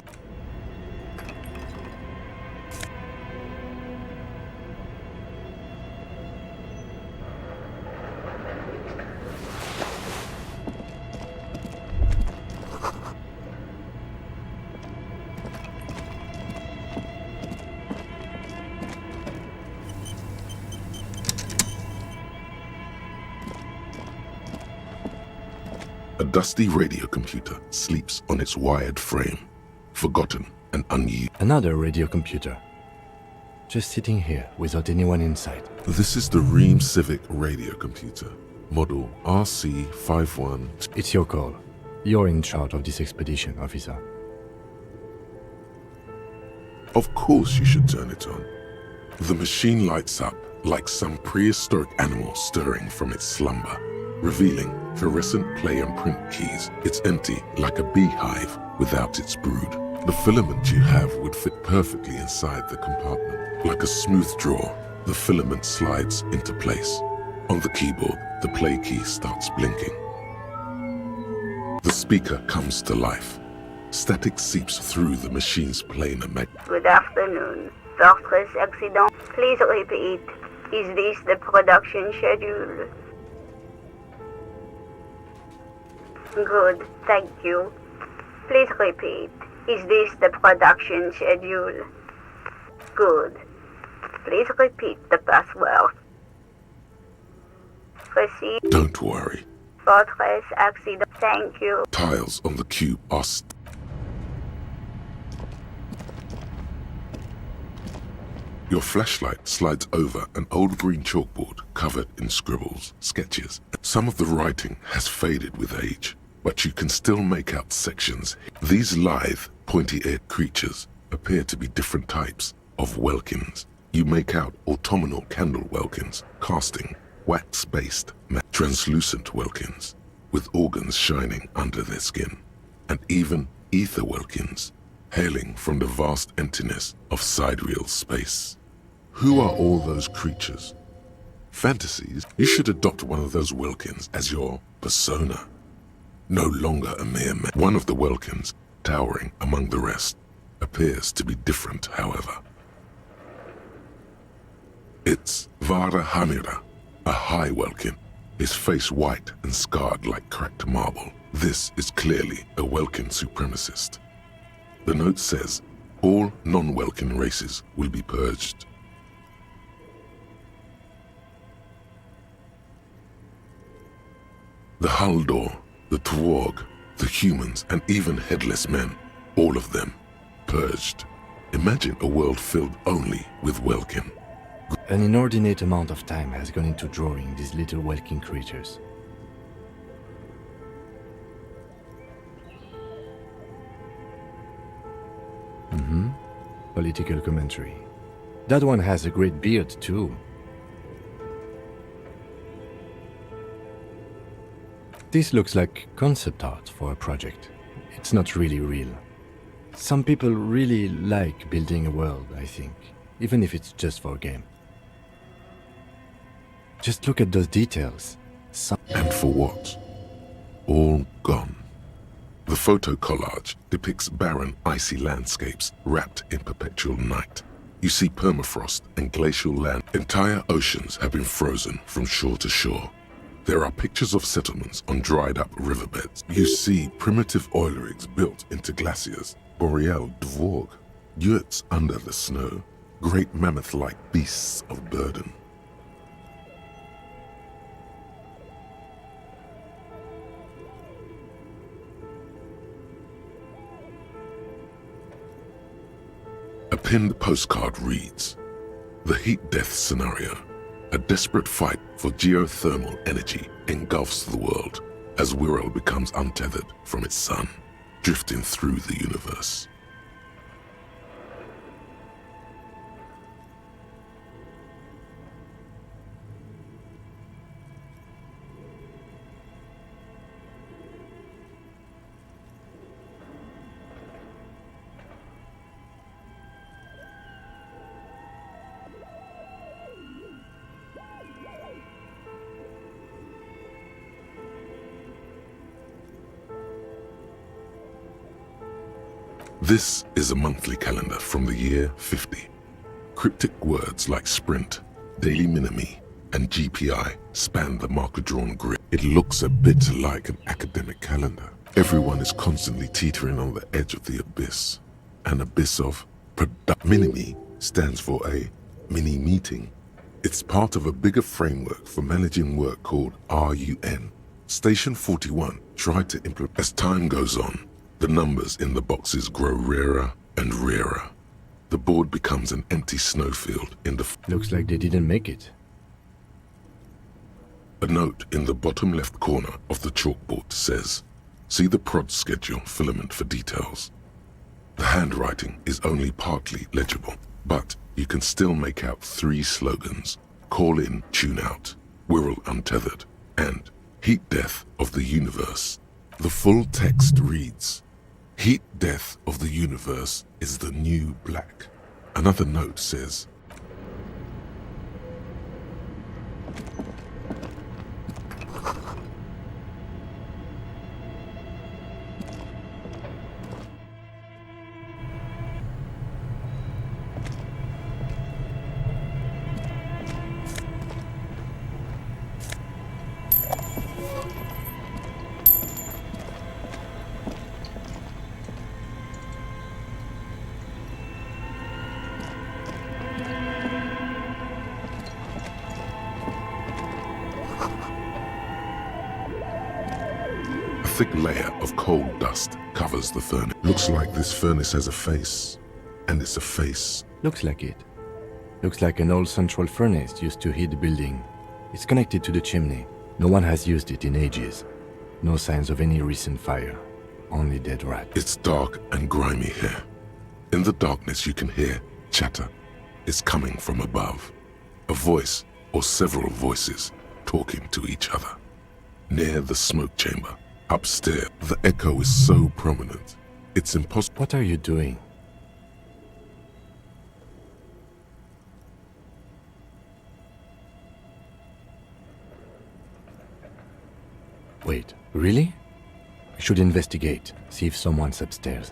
A dusty radio computer sleeps on its wired frame, forgotten and unused. Another radio computer. Just sitting here without anyone inside. This is the Ream Civic radio computer, model RC51. It's your call. You're in charge of this expedition, officer. Of course you should turn it on. The machine lights up like some prehistoric animal stirring from its slumber, revealing fluorescent play and print keys. It's empty like a beehive without its brood. The filament you have would fit perfectly inside the compartment. Like a smooth drawer, the filament slides into place. On the keyboard, the play key starts blinking. The speaker comes to life. Static seeps through the machine's planar mag. Good afternoon. Fortress accident. Please repeat. Is this the production schedule? Good, thank you. Please repeat. Is this the production schedule? Good. Please repeat the password. Proceed. Don't worry. Fortress accident. Thank you. Tiles on the cube are Your flashlight slides over an old green chalkboard covered in scribbles, sketches. Some of the writing has faded with age, but you can still make out sections. These lithe, pointy-eared creatures appear to be different types of welkins. You make out autumnal candle welkins, casting, wax-based, translucent welkins, with organs shining under their skin, and even ether welkins, hailing from the vast emptiness of sidereal space. Who are all those creatures? Fantasies? You should adopt one of those welkins as your persona. No longer a mere man. One of the welkins, towering among the rest, appears to be different, however. It's Vara Hamira, a high welkin, his face white and scarred like cracked marble. This is clearly a welkin supremacist. The note says, all non-welkin races will be purged. The Haldor, the Twarg, the humans, and even headless men, all of them, purged. Imagine a world filled only with welkin. An inordinate amount of time has gone into drawing these little welkin creatures. Political commentary. That one has a great beard too. This looks like concept art for a project. It's not really real. Some people really like building a world, I think, even if it's just for a game. Just look at those details. And for what? All gone. The photo collage depicts barren, icy landscapes wrapped in perpetual night. You see permafrost and glacial land. Entire oceans have been frozen from shore to shore. There are pictures of settlements on dried-up riverbeds. You see primitive oil rigs built into glaciers, boreal dvorg, yurts under the snow, great mammoth-like beasts of burden. A pinned postcard reads, "The heat death scenario. A desperate fight for geothermal energy engulfs the world as Wirral becomes untethered from its sun, drifting through the universe." This is a monthly calendar from the year 50. Cryptic words like sprint, daily minimi, and GPI span the marker-drawn grid. It looks a bit like an academic calendar. Everyone is constantly teetering on the edge of the abyss. An abyss of minimi stands for a mini meeting. It's part of a bigger framework for managing work called RUN. Station 41 tried to implement. As time goes on, the numbers in the boxes grow rarer and rarer. The board becomes an empty snowfield in the... Looks like they didn't make it. A note in the bottom left corner of the chalkboard says, "See the prod schedule filament for details." The handwriting is only partly legible, but you can still make out 3 slogans: "Call in, tune out," "Wirral untethered," and "Heat death of the universe." The full text reads, "Heat death of the universe is the new black." Another note says, a thick layer of coal dust covers the furnace. Looks like this furnace has a face, and it's a face. Looks like it. Looks like an old central furnace used to heat the building. It's connected to the chimney. No one has used it in ages. No signs of any recent fire. Only dead rat. It's dark and grimy here. In the darkness you can hear chatter. It's coming from above. A voice or several voices talking to each other. Near the smoke chamber. Upstairs, the echo is so prominent, it's impossible. What are you doing? Wait, really? I should investigate, see if someone's upstairs.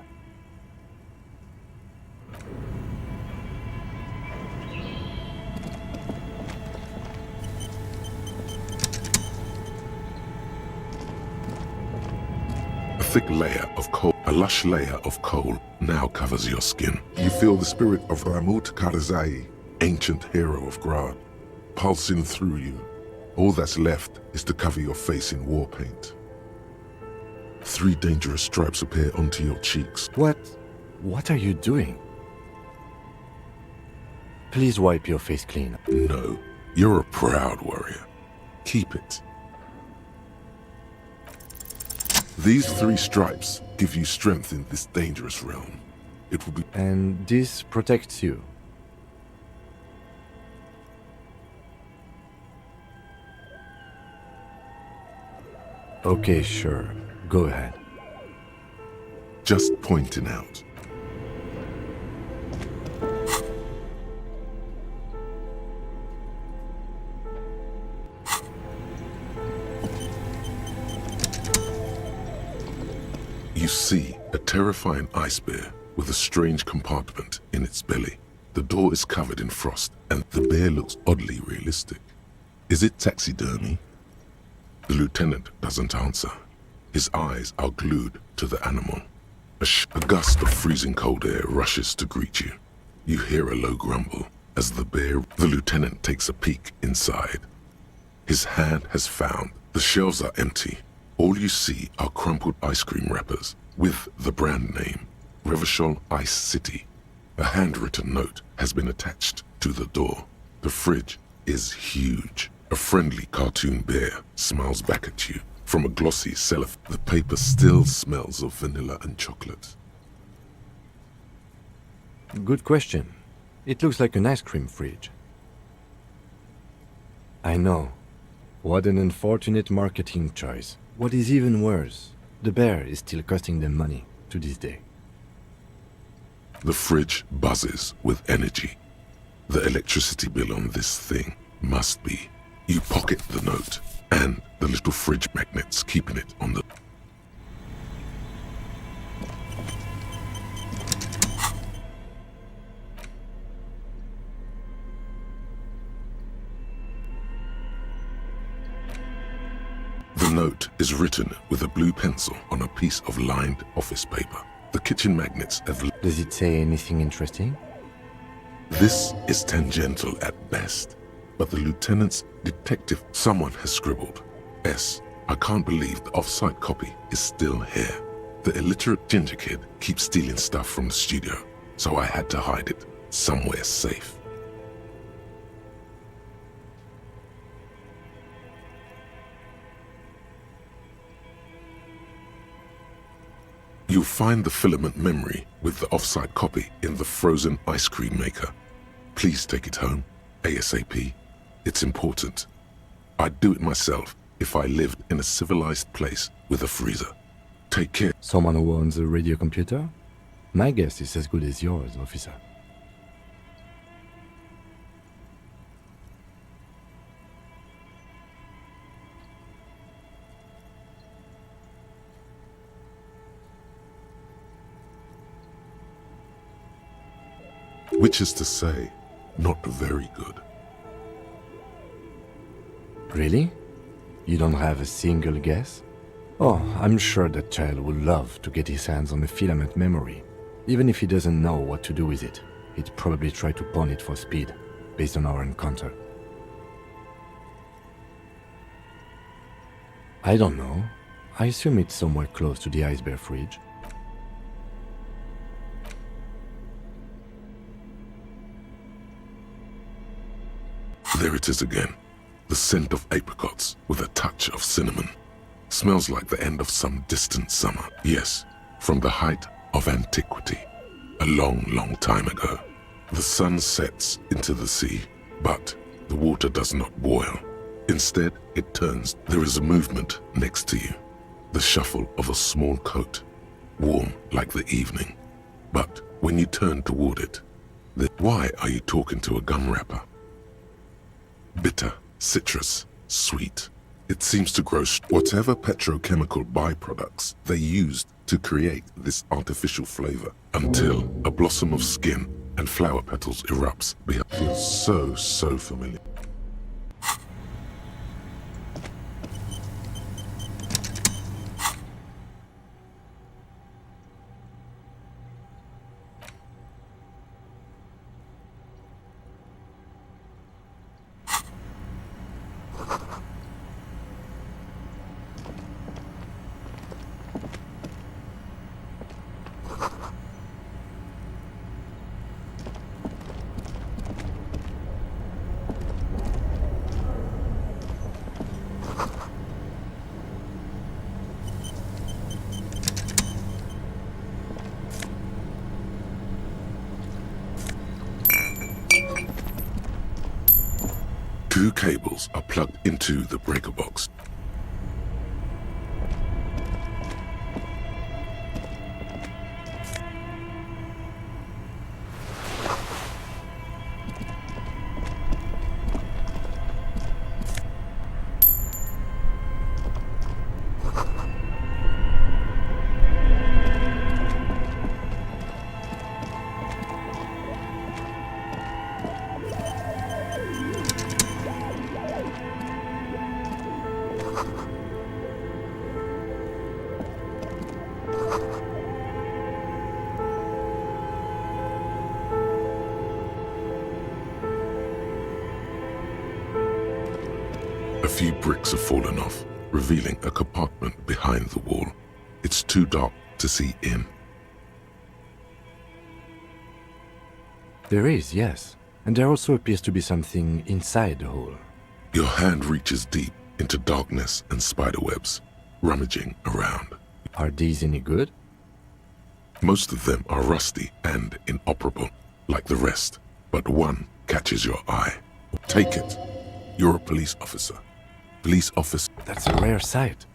A thick layer of coal, a lush layer of coal now covers your skin. You feel the spirit of Ramut Karzai, ancient hero of Grad, pulsing through you. All that's left is to cover your face in war paint. 3 dangerous stripes appear onto your cheeks. What are you doing? Please wipe your face clean. No, you're a proud warrior. Keep it. These 3 stripes give you strength in this dangerous realm. It will be... And this protects you. Okay, sure. Go ahead. Just pointing out. You see a terrifying ice bear with a strange compartment in its belly. The door is covered in frost and the bear looks oddly realistic. Is it taxidermy? The lieutenant doesn't answer. His eyes are glued to the animal. A gust of freezing cold air rushes to greet you. You hear a low grumble as the lieutenant takes a peek inside. His hand has found. The shelves are empty. All you see are crumpled ice cream wrappers with the brand name, Revachol Ice City. A handwritten note has been attached to the door. The fridge is huge. A friendly cartoon bear smiles back at you from a glossy cellophane. The paper still smells of vanilla and chocolate. Good question. It looks like an ice cream fridge. I know. What an unfortunate marketing choice. What is even worse, the bear is still costing them money to this day. The fridge buzzes with energy. The electricity bill on this thing must be. You pocket the note and the little fridge magnets keeping it on the... note is written with a blue pencil on a piece of lined office paper. The kitchen magnets have... Does it say anything interesting? This is tangential at best, but the lieutenant's detective... Someone has scribbled. S. I can't believe the off-site copy is still here. The illiterate ginger kid keeps stealing stuff from the studio, so I had to hide it somewhere safe. You'll find the filament memory with the off-site copy in the frozen ice cream maker. Please take it home, ASAP. It's important. I'd do it myself if I lived in a civilized place with a freezer. Take care. Someone who owns a radio computer? My guess is as good as yours, officer. Which is to say, not very good. Really? You don't have a single guess? Oh, I'm sure that child would love to get his hands on a filament memory. Even if he doesn't know what to do with it, he'd probably try to pawn it for speed, based on our encounter. I don't know. I assume it's somewhere close to the iceberg fridge. There it is again. The scent of apricots with a touch of cinnamon. Smells like the end of some distant summer. Yes, from the height of antiquity. A long, long time ago. The sun sets into the sea, but the water does not boil. Instead, it turns. There is a movement next to you. The shuffle of a small coat, warm like the evening. But when you turn toward it, why are you talking to a gum wrapper? Bitter, citrus, sweet. It seems to grow whatever petrochemical byproducts they used to create this artificial flavor until a blossom of skin and flower petals erupts. It feels so familiar. Two cables are plugged into the breaker box. A few bricks have fallen off, revealing a compartment behind the wall. It's too dark to see in. There is, yes. And there also appears to be something inside the hole. Your hand reaches deep into darkness and spiderwebs, rummaging around. Are these any good? Most of them are rusty and inoperable, like the rest, but one catches your eye. Take it. You're a police officer. Police officer. That's a rare sight.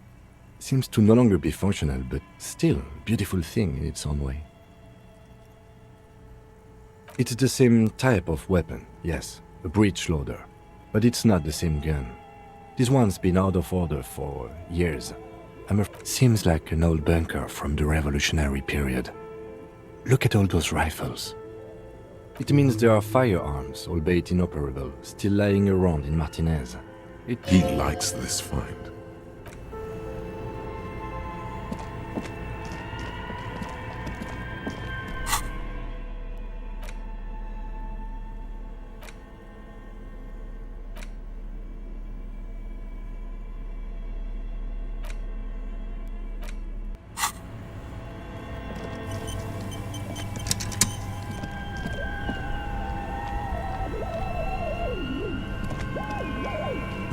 Seems to no longer be functional, but still a beautiful thing in its own way. It's the same type of weapon, yes, a breech loader, but it's not the same gun. This one's been out of order for years. Seems like an old bunker from the revolutionary period. Look at all those rifles. It means there are firearms, albeit inoperable, still lying around in Martinez. He likes this find.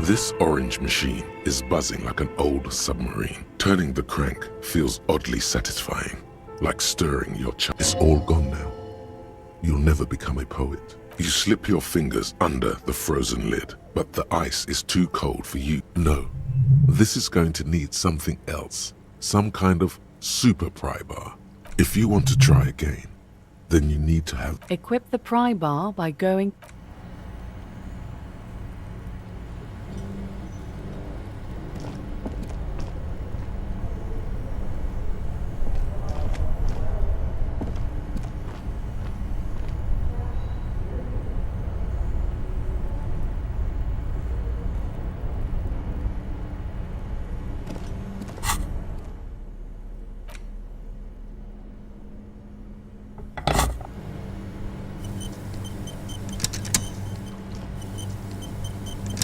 This orange machine is buzzing like an old submarine. Turning the crank feels oddly satisfying, like stirring your child. It's all gone now. You'll never become a poet. You slip your fingers under the frozen lid, but the ice is too cold for you. No, this is going to need something else, some kind of super pry bar. If you want to try again, then you need to have... Equip the pry bar by going...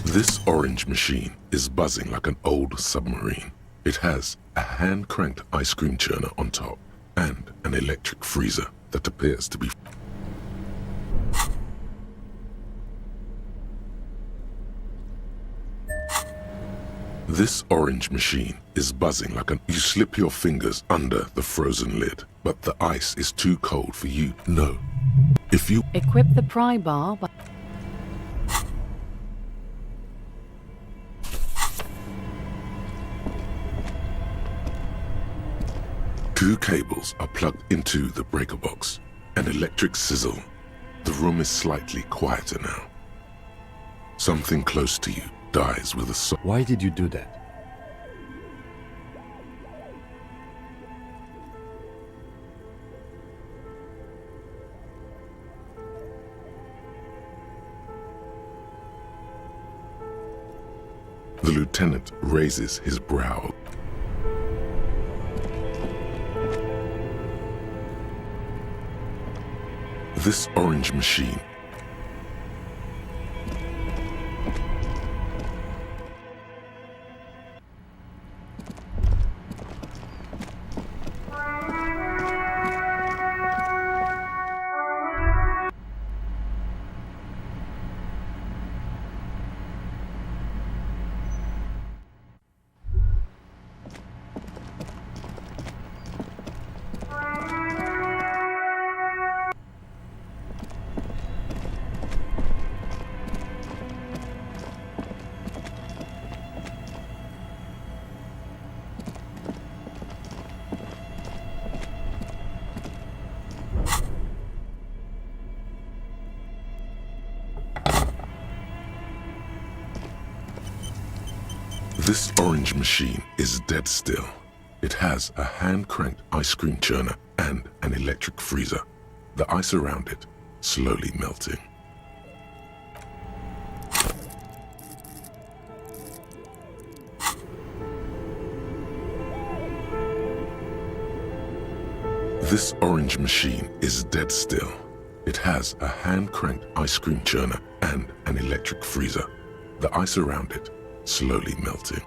This orange machine is buzzing like an old submarine. It has a hand-cranked ice cream churner on top and an electric freezer that appears to be... This orange machine is buzzing like an... You slip your fingers under the frozen lid, but the ice is too cold for you. No. If you... Equip the pry bar by... Two cables are plugged into the breaker box. An electric sizzle. The room is slightly quieter now. Something close to you dies with a... Why did you do that? The lieutenant raises his brow. This orange machine. This orange machine is dead still. It has a hand-cranked ice cream churner and an electric freezer. The ice around it slowly melting. This orange machine is dead still. It has a hand-cranked ice cream churner and an electric freezer. The ice around it slowly melting.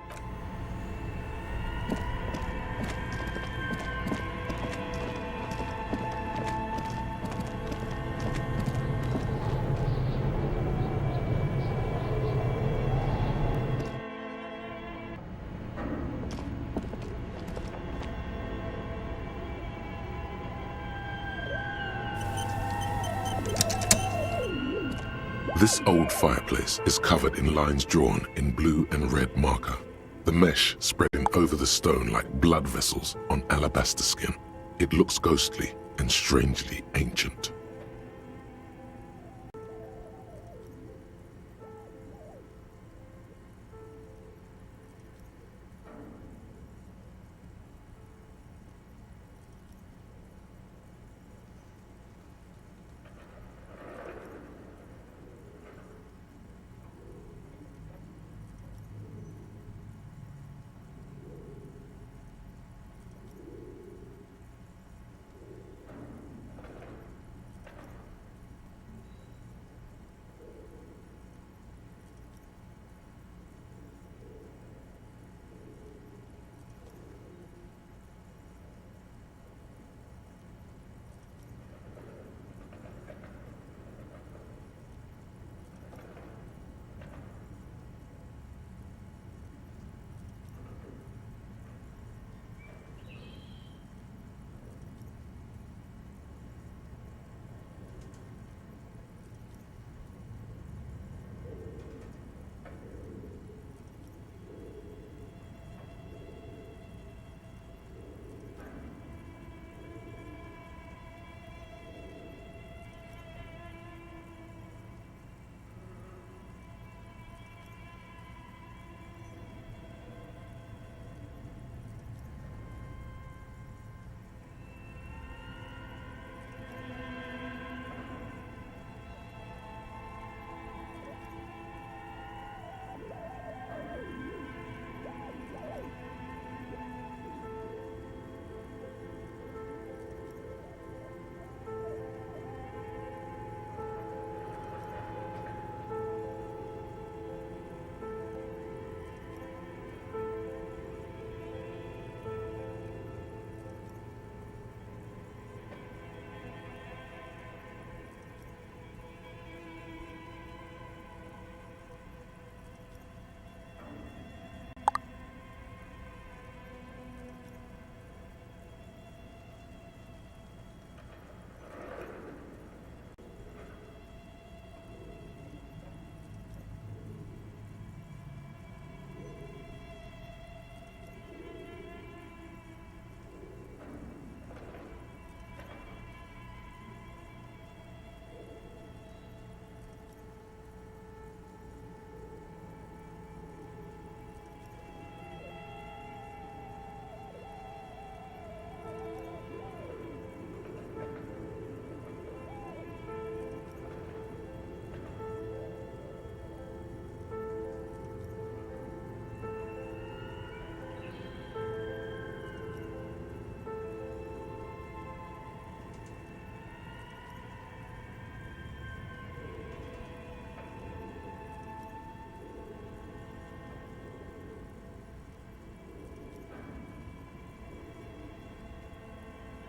This old fireplace is covered in lines drawn in blue and red marker, the mesh spreading over the stone like blood vessels on alabaster skin. It looks ghostly and strangely ancient.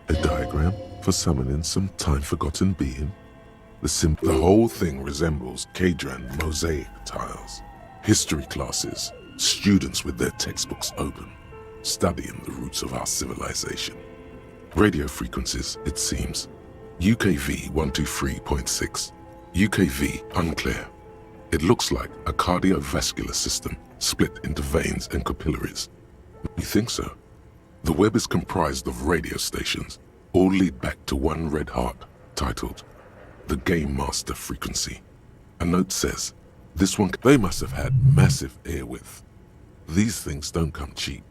A diagram for summoning some time-forgotten being. The whole thing resembles Kadran mosaic tiles. History classes, students with their textbooks open, studying the roots of our civilization. Radio frequencies, it seems. UKV 123.6. UKV unclear. It looks like a cardiovascular system split into veins and capillaries. You think so? The web is comprised of radio stations, all lead back to one red heart, titled the Game Master Frequency. A note says, this one, they must have had massive air width. These things don't come cheap.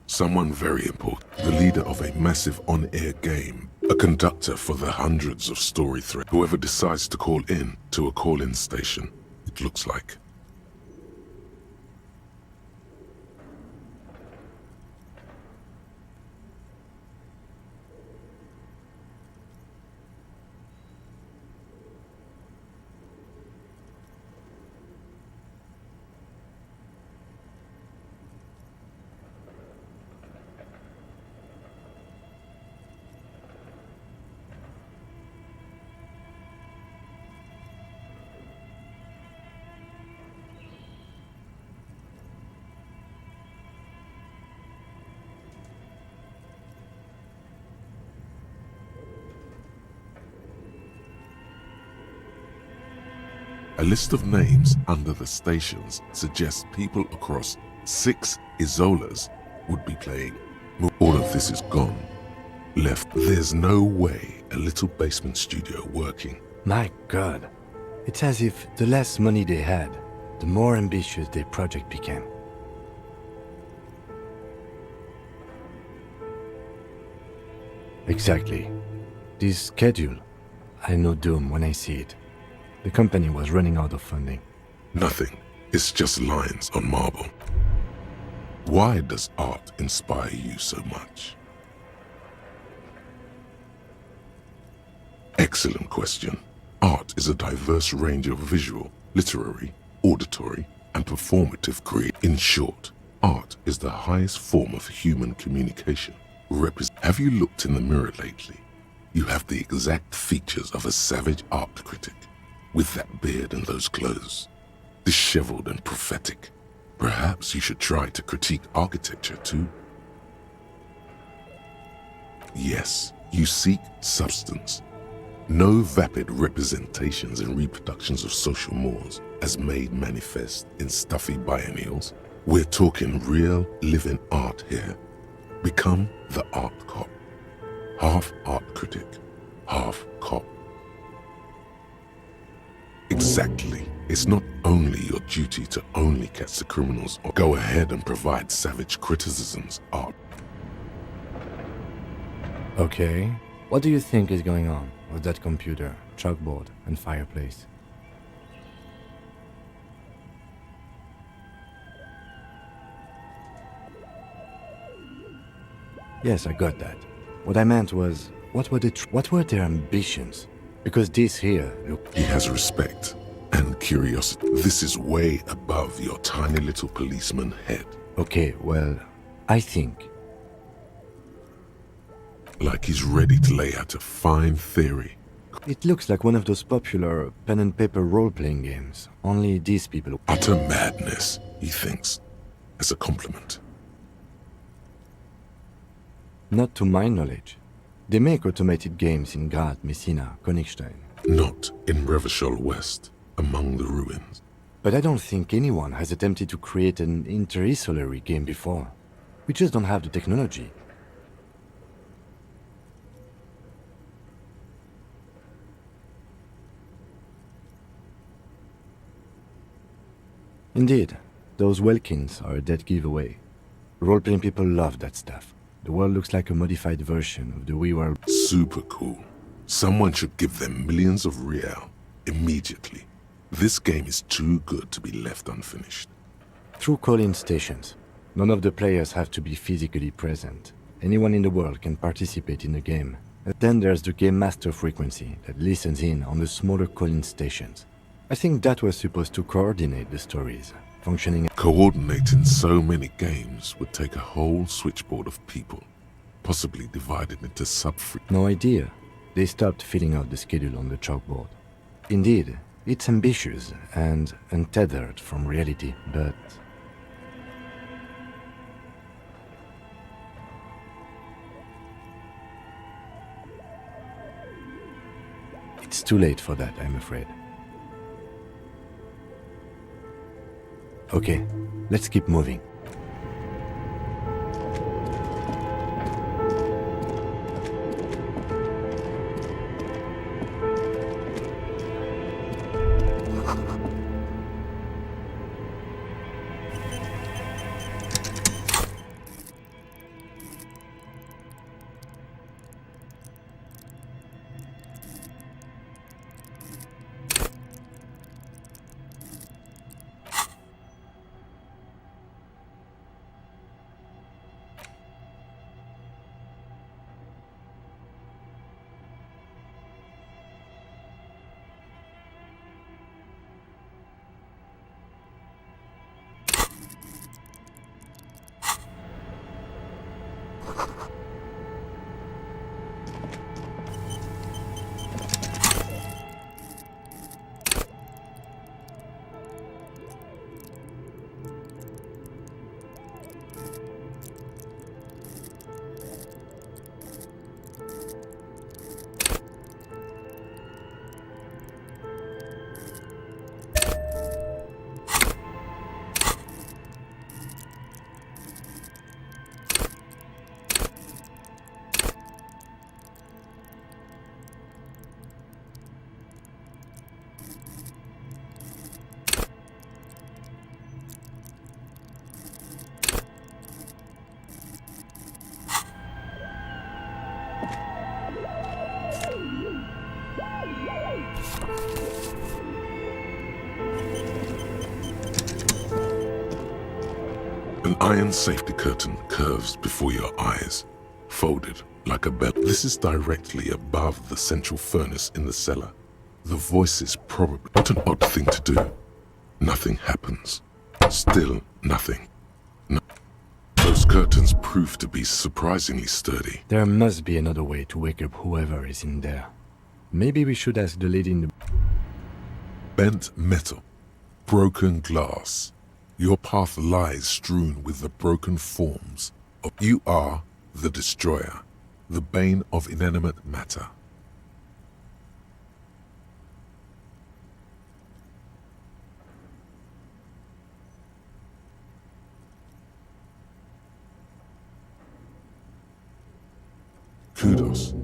Someone very important, the leader of a massive on-air game, a conductor for the hundreds of story threads. Whoever decides to call in to a call-in station, it looks like. A list of names under the stations suggests people across 6 Isolas would be playing. All of this is gone. Left. There's no way a little basement studio working. My God. It's as if the less money they had, the more ambitious their project became. Exactly. This schedule, I know doom when I see it. The company was running out of funding. Nothing. It's just lines on marble. Why does art inspire you so much? Excellent question. Art is a diverse range of visual, literary, auditory, and performative creation. In short, art is the highest form of human communication. Have you looked in the mirror lately? You have the exact features of a savage art critic. With that beard and those clothes, disheveled and prophetic. Perhaps you should try to critique architecture too. Yes, you seek substance. No vapid representations and reproductions of social mores as made manifest in stuffy biennials. We're talking real, living art here. Become the art cop. Half art critic, half cop. Exactly. It's not only your duty to only catch the criminals or go ahead and provide savage criticisms, art. Okay. What do you think is going on with that computer, chalkboard, and fireplace? Yes, I got that. What I meant was, what were their ambitions? Because this here, look... He has respect and curiosity. This is way above your tiny little policeman head. Okay, well, I think... Like he's ready to lay out a fine theory. It looks like one of those popular pen and paper role-playing games. Only these people... Utter madness, he thinks, as a compliment. Not to my knowledge. They make automated games in Graz, Messina, Königstein. Not in Revachol West, among the ruins. But I don't think anyone has attempted to create an interisolary game before. We just don't have the technology. Indeed, those Welkins are a dead giveaway. Role-playing people love that stuff. The world looks like a modified version of the Wii world. Super cool. Someone should give them millions of real immediately. This game is too good to be left unfinished. Through call-in stations. None of the players have to be physically present. Anyone in the world can participate in the game. Then there's the game master frequency that listens in on the smaller call-in stations. I think that was supposed to coordinate the stories, functioning. Coordinating so many games would take a whole switchboard of people, possibly divided into No idea. They stopped filling out the schedule on the chalkboard. Indeed, it's ambitious and untethered from reality, but it's too late for that, I'm afraid. Okay, let's keep moving. An iron safety curtain curves before your eyes, folded like a bell. This is directly above the central furnace in the cellar. The voice is probably not an odd thing to do. Nothing happens. Still nothing. No. Those curtains prove to be surprisingly sturdy. There must be another way to wake up whoever is in there. Maybe we should ask the lady in the... Bent metal. Broken glass. Your path lies strewn with the broken forms of... You are the destroyer, the bane of inanimate matter. Kudos.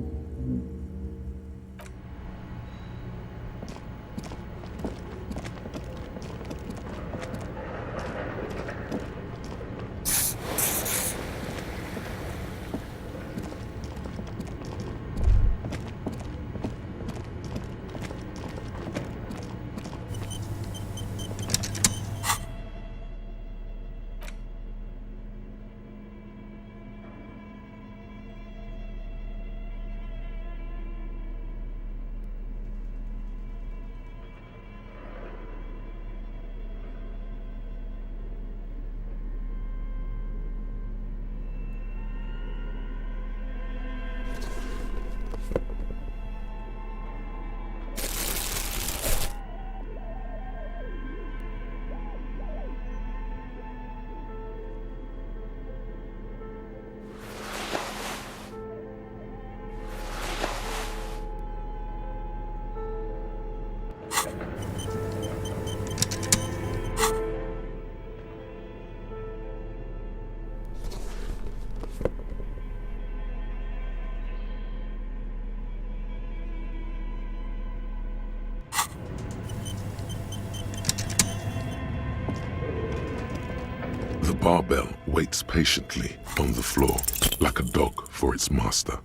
The barbell waits patiently on the floor, like a dog for its master.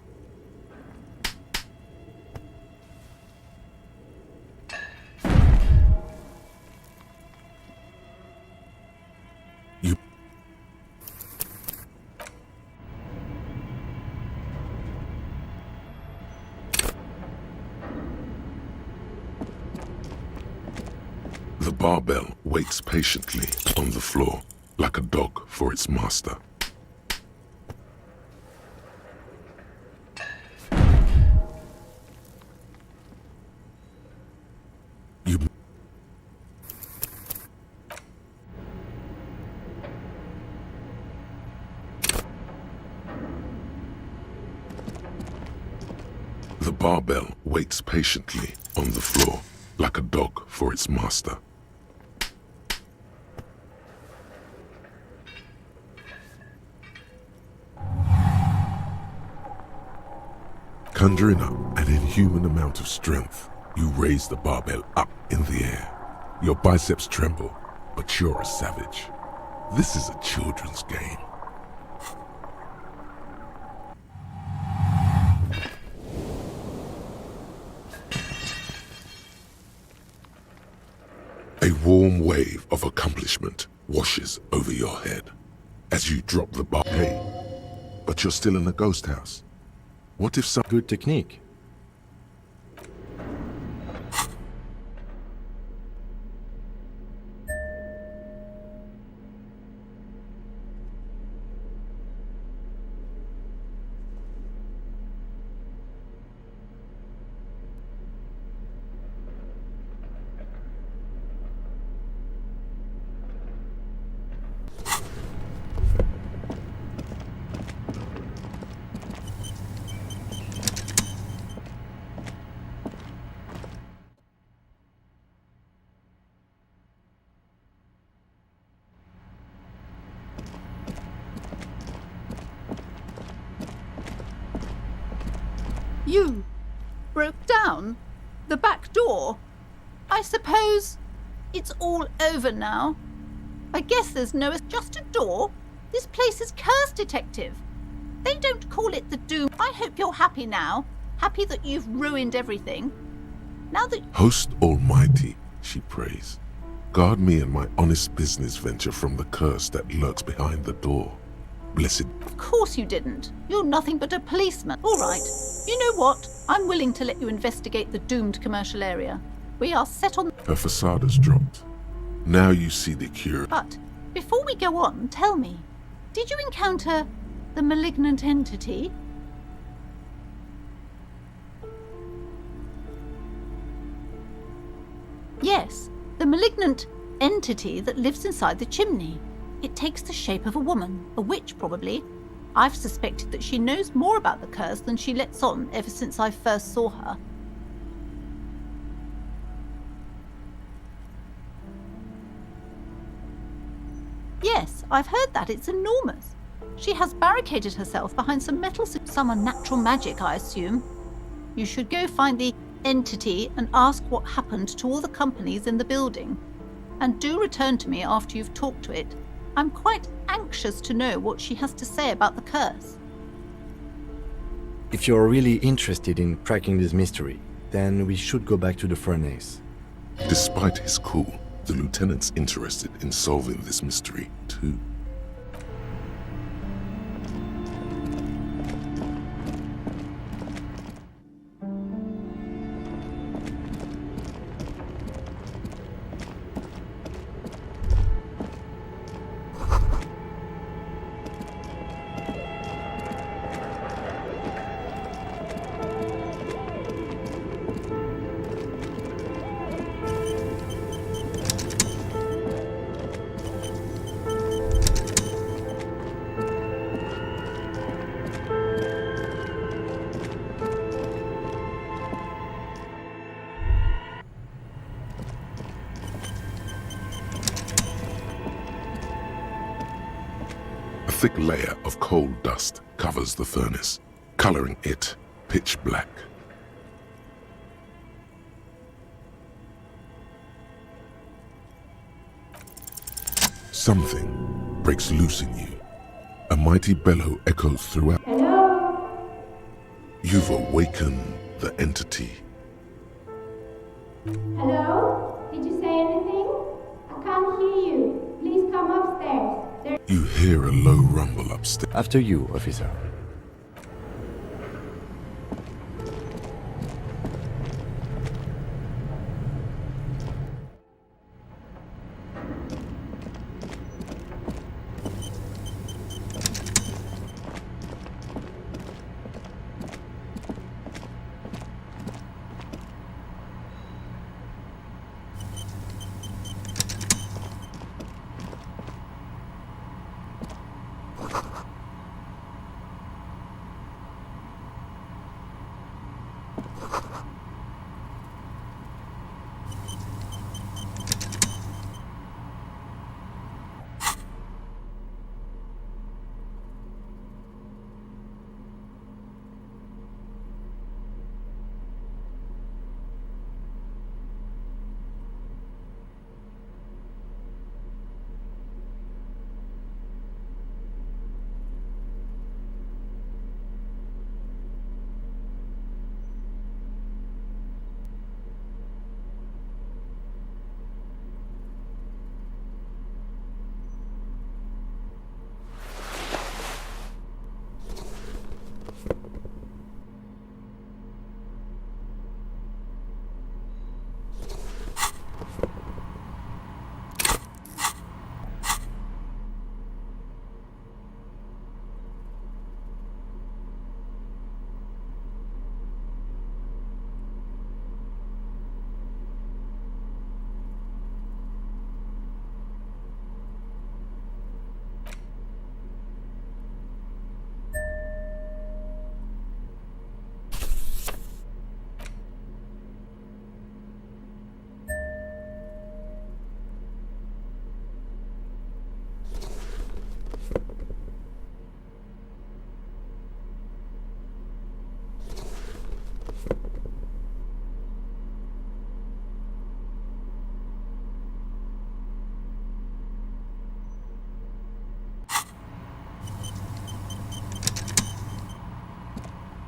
barbell waits patiently on the floor, like a dog for its master. The barbell waits patiently on the floor, like a dog for its master. Conjuring up an inhuman amount of strength, you raise the barbell up in the air. Your biceps tremble, but you're a savage. This is a children's game. A warm wave of accomplishment washes over your head as you drop the bar. Hey, but you're still in a ghost house. What if some good technique? You broke down the back door. I suppose it's all over now. I guess there's no... just a door. This place is cursed, Detective. They don't call it the Doom. I hope you're happy now. Happy that you've ruined everything. Now that... Host Almighty, she prays. Guard me and my honest business venture from the curse that lurks behind the door. Blessed... Of course you didn't. You're nothing but a policeman. All right. You know what? I'm willing to let you investigate the doomed commercial area. We are set on... Her facade has dropped. Now you see the cure. But before we go on, tell me, did you encounter the malignant entity? Yes, the malignant entity that lives inside the chimney. It takes the shape of a woman, a witch probably. I've suspected that she knows more about the curse than she lets on ever since I first saw her. Yes, I've heard that. It's enormous. She has barricaded herself behind some metal, some unnatural magic, I assume. You should go find the entity and ask what happened to all the companies in the building. And do return to me after you've talked to it. I'm quite anxious to know what she has to say about the curse. If you're really interested in cracking this mystery, then we should go back to the furnace. Despite his cool, the lieutenant's interested in solving this mystery too. A thick layer of coal dust covers the furnace, coloring it pitch black. Something breaks loose in you. A mighty bellow echoes throughout. Hello? You've awakened the entity. Hello? Did you say anything? I can't hear you. Please come upstairs. You hear a low rumble upstairs. After you, officer.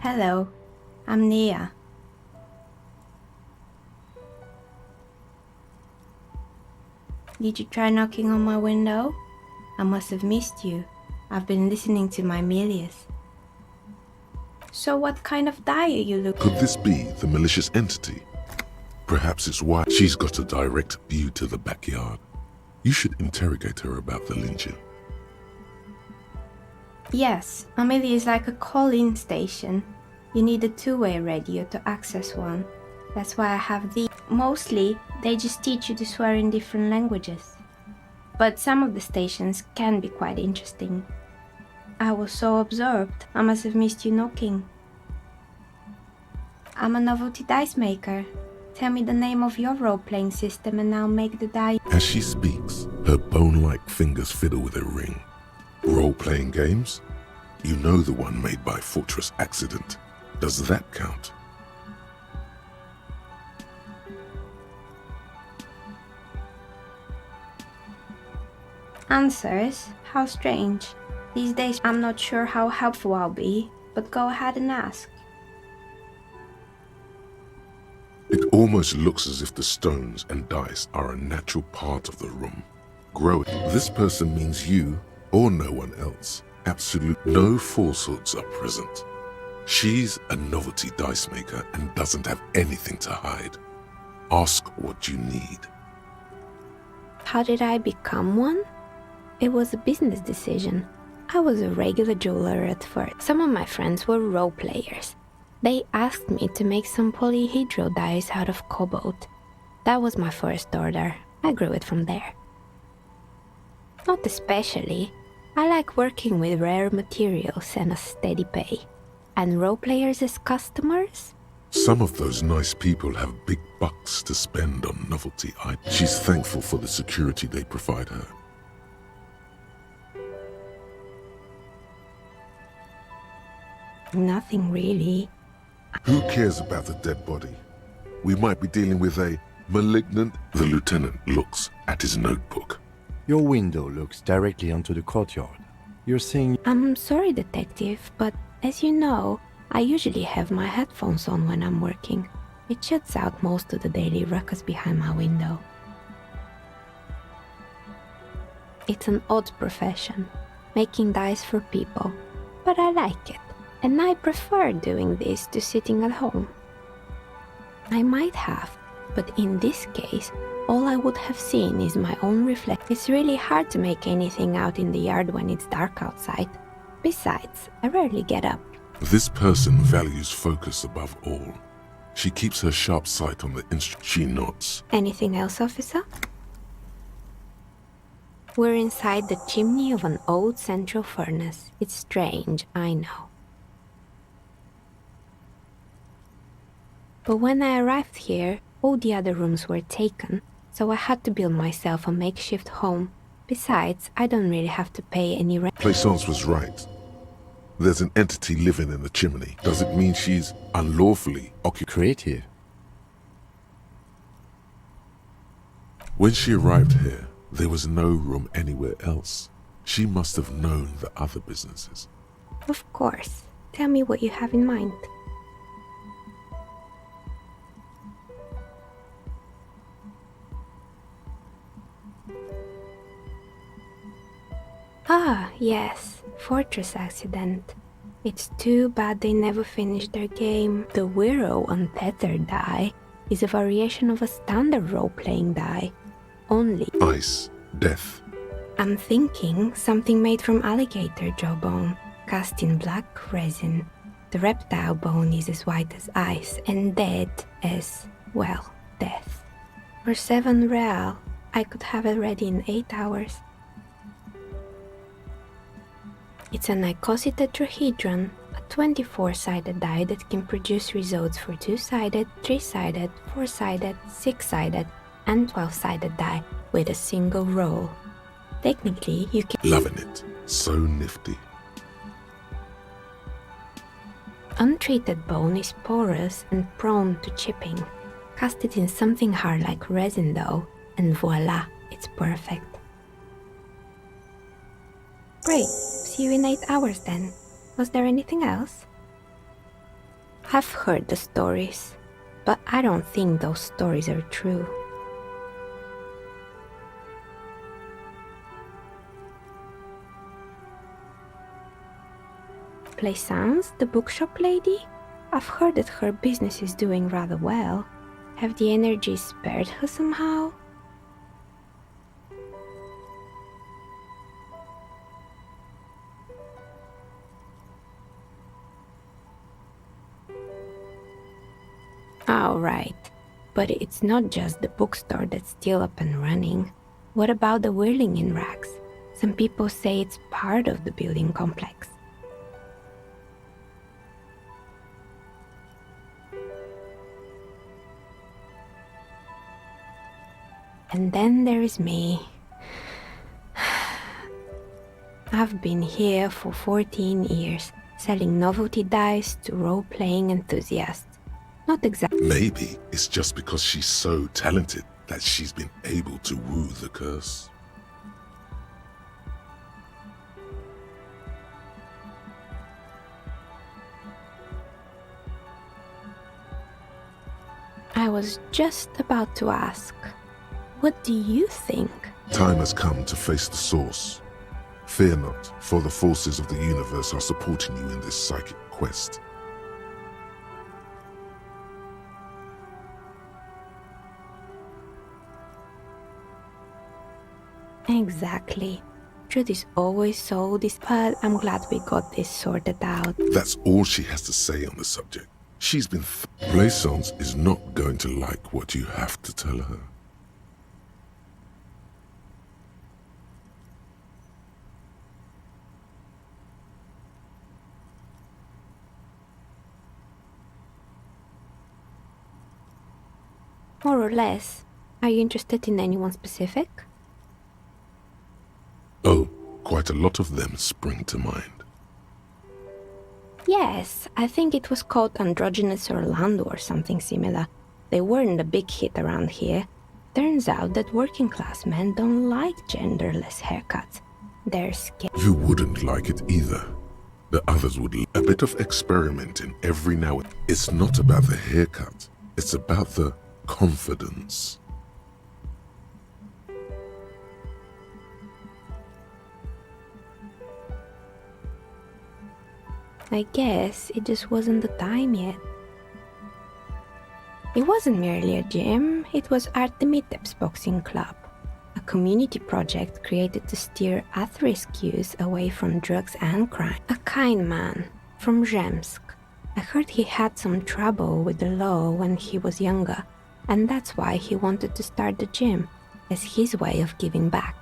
Hello, I'm Nia. Did you try knocking on my window? I must have missed you. I've been listening to my Melius. So what kind of die are you looking? Could this be the malicious entity? Perhaps it's why she's got a direct view to the backyard. You should interrogate her about the lynching. Yes, Amelia is like a call-in station. You need a two-way radio to access one. That's why I have the... Mostly, they just teach you to swear in different languages. But some of the stations can be quite interesting. I was so absorbed, I must have missed you knocking. I'm a novelty dice maker. Tell me the name of your role-playing system and I'll make the die. As she speaks, her bone-like fingers fiddle with a ring. Role-playing games? You know the one made by Fortress Accident. Does that count? Answers? How strange. These days I'm not sure how helpful I'll be, but go ahead and ask. It almost looks as if the stones and dice are a natural part of the room. Growing. This person means you or no one else. Absolute no falsehoods are present. She's a novelty dice maker and doesn't have anything to hide. Ask what you need. How did I become one? It was a business decision. I was a regular jeweler at first. Some of my friends were role players. They asked me to make some polyhedral dice out of cobalt. That was my first order. I grew it from there. Not especially. I like working with rare materials and a steady pay. And role players as customers? Some of those nice people have big bucks to spend on novelty items. She's thankful for the security they provide her. Nothing really. Who cares about the dead body? We might be dealing with a malignant... The lieutenant looks at his notebook. Your window looks directly onto the courtyard. You're seeing... I'm sorry, detective, but as you know, I usually have my headphones on when I'm working. It shuts out most of the daily ruckus behind my window. It's an odd profession, making dice for people, but I like it, and I prefer doing this to sitting at home. I might have, but in this case, all I would have seen is my own reflection. It's really hard to make anything out in the yard when it's dark outside. Besides, I rarely get up. This person values focus above all. She keeps her sharp sight on the instrument. She nods. Anything else, officer? We're inside the chimney of an old central furnace. It's strange, I know. But when I arrived here, all the other rooms were taken, so I had to build myself a makeshift home. Besides, I don't really have to pay any rent. Plaisance was right. There's an entity living in the chimney. Does it mean she's unlawfully occupied? Creative. When she arrived here, there was no room anywhere else. She must have known the other businesses. Of course. Tell me what you have in mind. Ah, yes, Fortress Accident. It's too bad they never finished their game. The Wiro Untethered die is a variation of a standard role-playing die. Only... Ice. Death. I'm thinking something made from alligator jawbone, cast in black resin. The reptile bone is as white as ice, and dead as, well, death. For 7 real, I could have it ready in 8 hours. It's an icosy tetrahedron, a 24-sided die that can produce results for 2-sided, 3-sided, 4-sided, 6-sided, and 12-sided die with a single roll. Technically, you can... Loving it. So nifty. Untreated bone is porous and prone to chipping. Cast it in something hard like resin though, and voila, it's perfect. Great. See you in 8 hours then. Was there anything else? I've heard the stories, but I don't think those stories are true. Plaisance, the bookshop lady? I've heard that her business is doing rather well. Have the energies spared her somehow? Oh, right. But it's not just the bookstore that's still up and running. What about the whirling in rags? Some people say it's part of the building complex. And then there is me. I've been here for 14 years, selling novelty dice to role-playing enthusiasts. Not exactly. Maybe it's just because she's so talented that she's been able to woo the curse. I was just about to ask, what do you think? Time has come to face the source. Fear not, for the forces of the universe are supporting you in this psychic quest. Exactly. Truth is always so but I'm glad we got this sorted out. That's all she has to say on the subject. She's been Plaisance is not going to like what you have to tell her. More or less. Are you interested in anyone specific? Oh, quite a lot of them spring to mind. Yes, I think it was called Androgynous Orlando or something similar. They weren't a big hit around here. Turns out that working class men don't like genderless haircuts. They're scared. You wouldn't like it either. The others would. A bit of experimenting every now and then. It's not about the haircut. It's about the confidence. I guess it just wasn't the time yet. It wasn't merely a gym, it was Artemitep's boxing club, a community project created to steer at-risk youth away from drugs and crime. A kind man from Zemsk. I heard he had some trouble with the law when he was younger, and that's why he wanted to start the gym, as his way of giving back.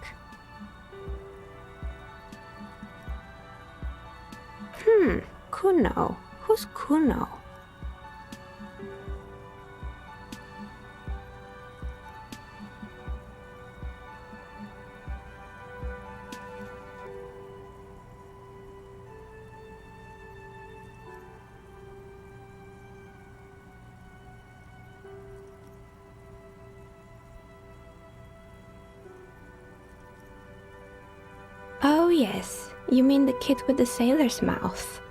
Kuno. Who's Kuno? Oh yes, you mean the kid with the sailor's mouth.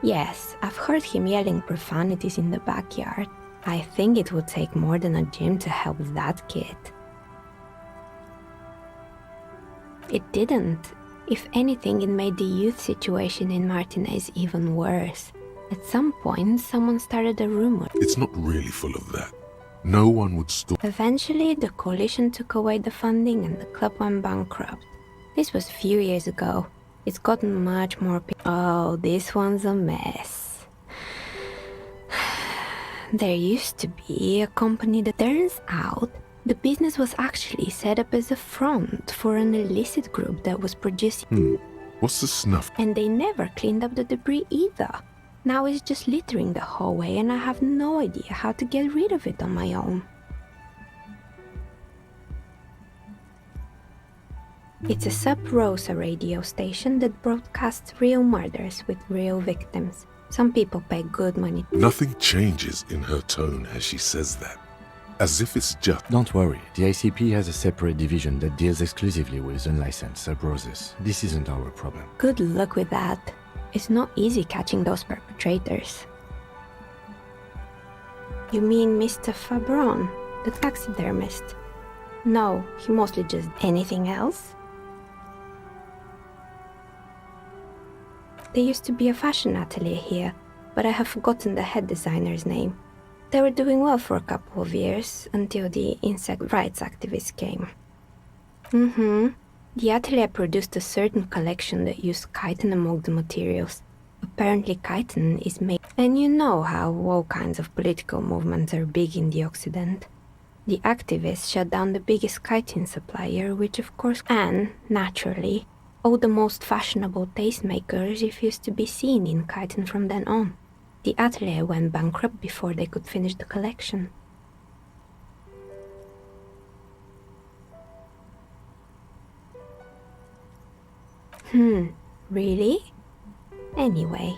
Yes, I've heard him yelling profanities in the backyard. I think it would take more than a gym to help that kid. It didn't. If anything, it made the youth situation in Martinez even worse. At some point, someone started a rumor. It's not really full of that. No one would stop. Eventually, the coalition took away the funding and the club went bankrupt. This was a few years ago. It's gotten much more. Oh, this one's a mess. There used to be a company that turns out the business was actually set up as a front for an illicit group that was producing. What's the snuff? And they never cleaned up the debris either. Now it's just littering the hallway and I have no idea how to get rid of it on my own. It's a Sub Rosa radio station that broadcasts real murders with real victims. Some people pay good money. Nothing changes in her tone as she says that. As if it's just... Don't worry, the ICP has a separate division that deals exclusively with unlicensed Sub Roses. This isn't our problem. Good luck with that. It's not easy catching those perpetrators. You mean Mr. Fabron, the taxidermist? No, he mostly just... Anything else? There used to be a fashion atelier here, but I have forgotten the head designer's name. They were doing well for a couple of years, until the insect rights activists came. The atelier produced a certain collection that used chitin among the materials. Apparently chitin is made... And you know how all kinds of political movements are big in the Occident. The activists shut down the biggest chitin supplier, which of course... And, naturally, all the most fashionable tastemakers refused to be seen in chitin from then on. The atelier went bankrupt before they could finish the collection. Really? Anyway.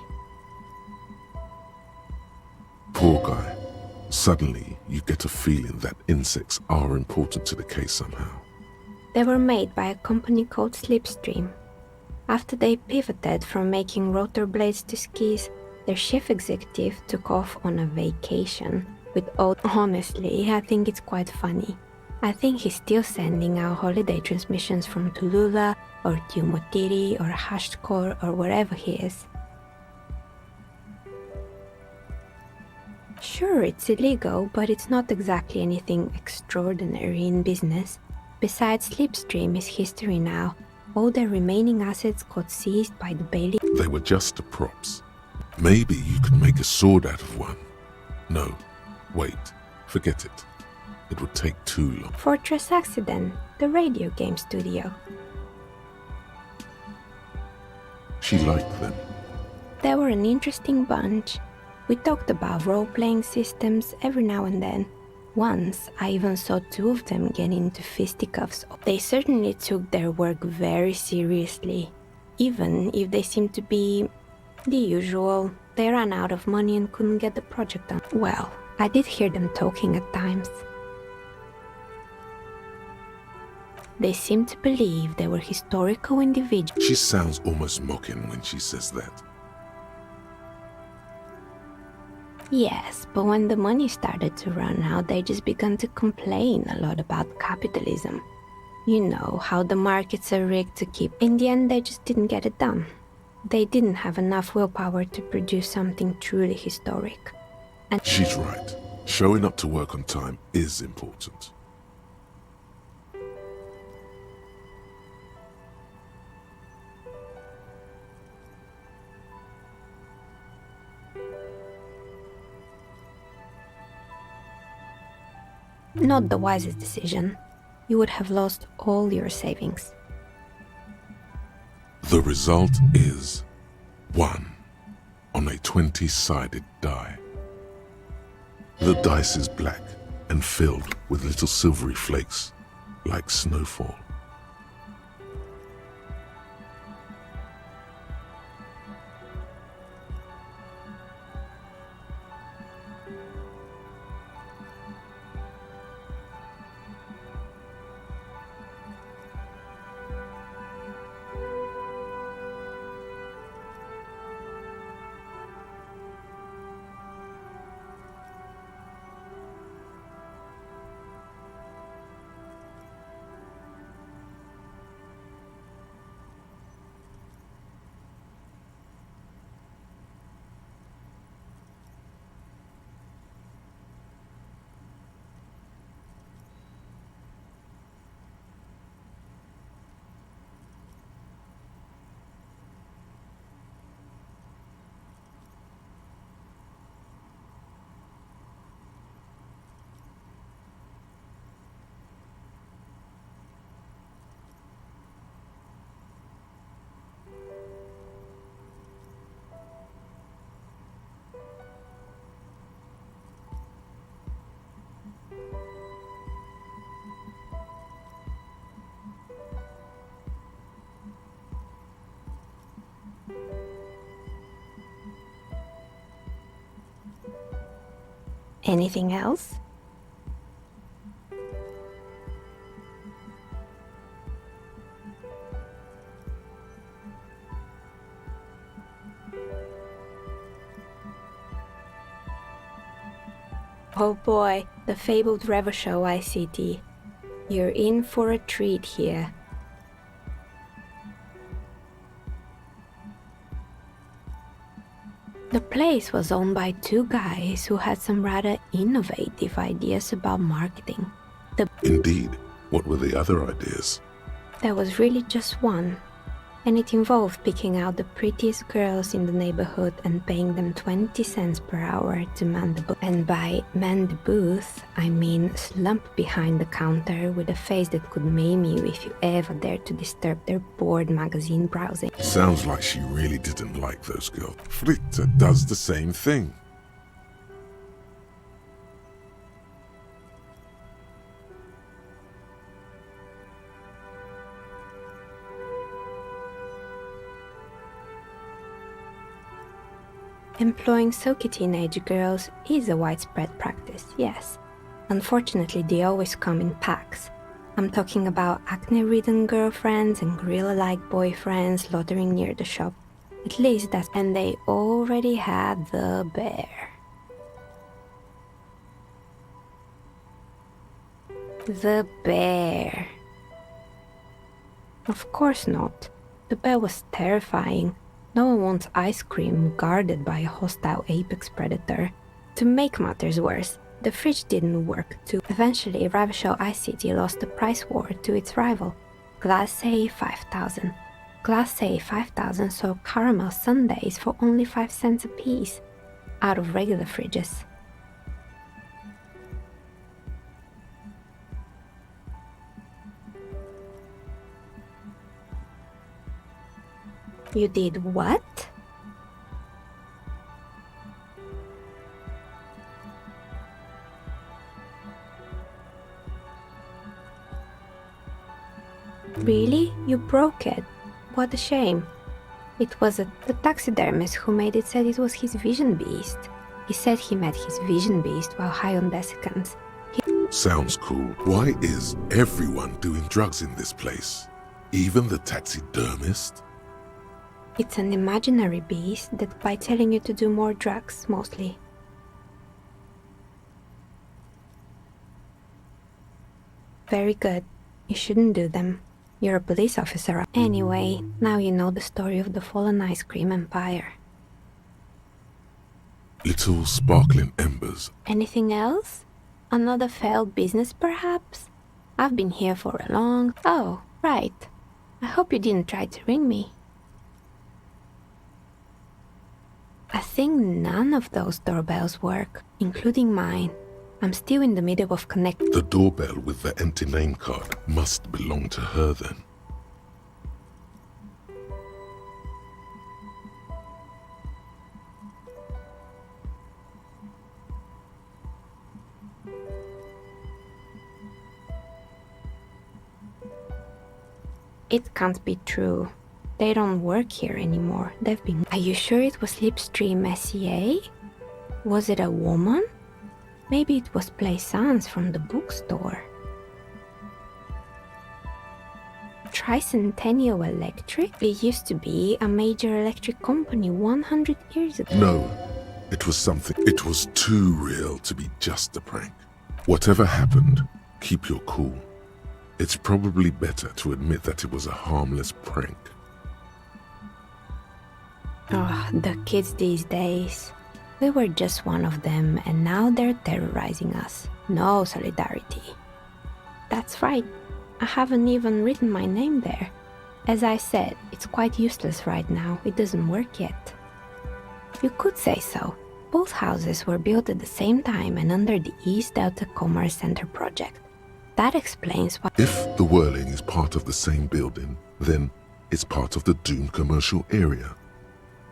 Poor guy. Suddenly, you get a feeling that insects are important to the case somehow. They were made by a company called Slipstream. After they pivoted from making rotor blades to skis, their chief executive took off on a vacation with all... Honestly, I think it's quite funny. I think he's still sending out holiday transmissions from Tulula or Tiumotiri or Hashtkor or wherever he is. Sure, it's illegal, but it's not exactly anything extraordinary in business. Besides, Slipstream is history now. All their remaining assets got seized by the Bailey. They were just the props. Maybe you could make a sword out of one. No, wait, forget it. It would take too long. Fortress Accident, the radio game studio. She liked them. They were an interesting bunch. We talked about role-playing systems every now and then. Once, I even saw two of them get into fisticuffs. They certainly took their work very seriously. Even if they seemed to be the usual, they ran out of money and couldn't get the project done. Well, I did hear them talking at times. They seemed to believe they were historical individuals. She sounds almost mocking when she says that. Yes, but when the money started to run out, they just began to complain a lot about capitalism. You know, how the markets are rigged to keep... In the end, they just didn't get it done. They didn't have enough willpower to produce something truly historic. And she's right. Showing up to work on time is important. Not the wisest decision. You would have lost all your savings. The result is 1 on a 20-sided die. The dice is black and filled with little silvery flakes, like snowfall. Anything else? Oh boy, the fabled Revo Show ICT. You're in for a treat here. The place was owned by two guys who had some rather innovative ideas about marketing. Indeed. What were the other ideas? There was really just one, and it involved picking out the prettiest girls in the neighborhood and paying them 20 cents per hour to man the booth. And by man the booth, I mean slump behind the counter with a face that could maim you if you ever dared to disturb their bored magazine browsing. Sounds like she really didn't like those girls. Fritta does the same thing. Employing soaky teenage girls is a widespread practice, yes. Unfortunately, they always come in packs. I'm talking about acne-ridden girlfriends and gorilla-like boyfriends loitering near the shop. At least that's... And they already had the bear. The bear. Of course not. The bear was terrifying. No one wants ice cream guarded by a hostile apex predator. To make matters worse, the fridge didn't work too. Eventually, Ravishow ICT lost the price war to its rival, Glace 5000. Glace 5000 sold caramel sundaes for only 5 cents a piece, out of regular fridges. You did what? Really? You broke it? What a shame. It was the taxidermist who made it said it was his vision beast. He said he met his vision beast while high on desiccants. Sounds cool. Why is everyone doing drugs in this place? Even the taxidermist? It's an imaginary beast that by telling you to do more drugs, mostly. Very good. You shouldn't do them. You're a police officer. Anyway, now you know the story of the fallen ice cream empire. Little sparkling embers. Anything else? Another failed business, perhaps? I've been here for a long... Oh, right. I hope you didn't try to ring me. I think none of those doorbells work, including mine. I'm still in the middle of connecting. The doorbell with the empty name card must belong to her then. It can't be true. They don't work here anymore. They've been... Are you sure it was Slipstream SEA? Was it a woman? Maybe it was Plaisance from the bookstore. Tricentennial Electric? It used to be a major electric company 100 years ago. No, it was something. It was too real to be just a prank. Whatever happened, keep your cool. It's probably better to admit that it was a harmless prank. Oh, the kids these days. We were just one of them, and now they're terrorizing us. No solidarity. That's right. I haven't even written my name there. As I said, it's quite useless right now. It doesn't work yet. You could say so. Both houses were built at the same time and under the East Delta Commerce Center project. That explains why... If the Whirling is part of the same building, then it's part of the doomed commercial area.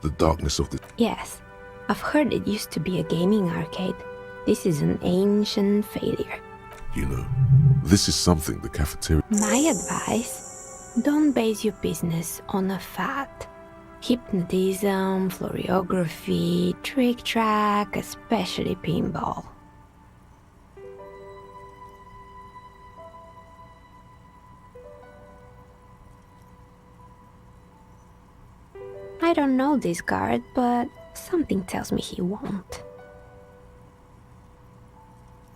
The darkness of the... Yes. I've heard it used to be a gaming arcade. This is an ancient failure. You know, this is something the cafeteria... My advice? Don't base your business on a fad. Hypnotism, floriography, trick-track, especially pinball. I don't know this guard, but something tells me he won't.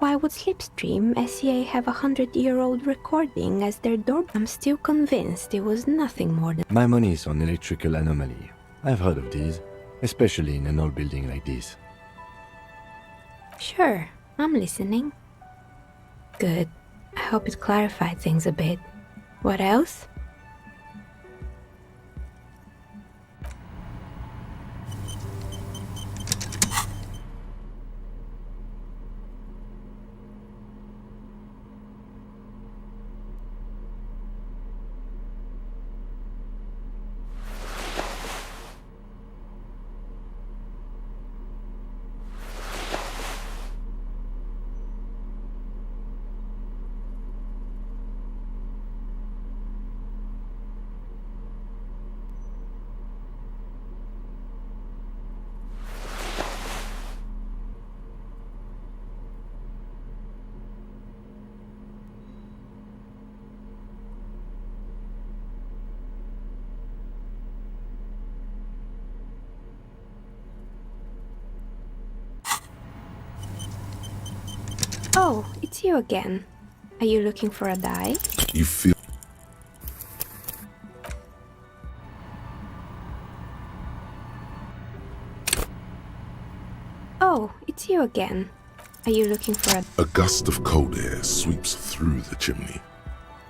Why would Slipstream SEA have a 100-year-old recording as their door? I'm still convinced it was nothing more than... My money is on electrical anomaly. I've heard of these, especially in an old building like this. Sure, I'm listening. Good. I hope it clarified things a bit. What else? Oh, it's you again. Are you looking for a die? You feel... Oh, it's you again. Are you looking for a... A gust of cold air sweeps through the chimney.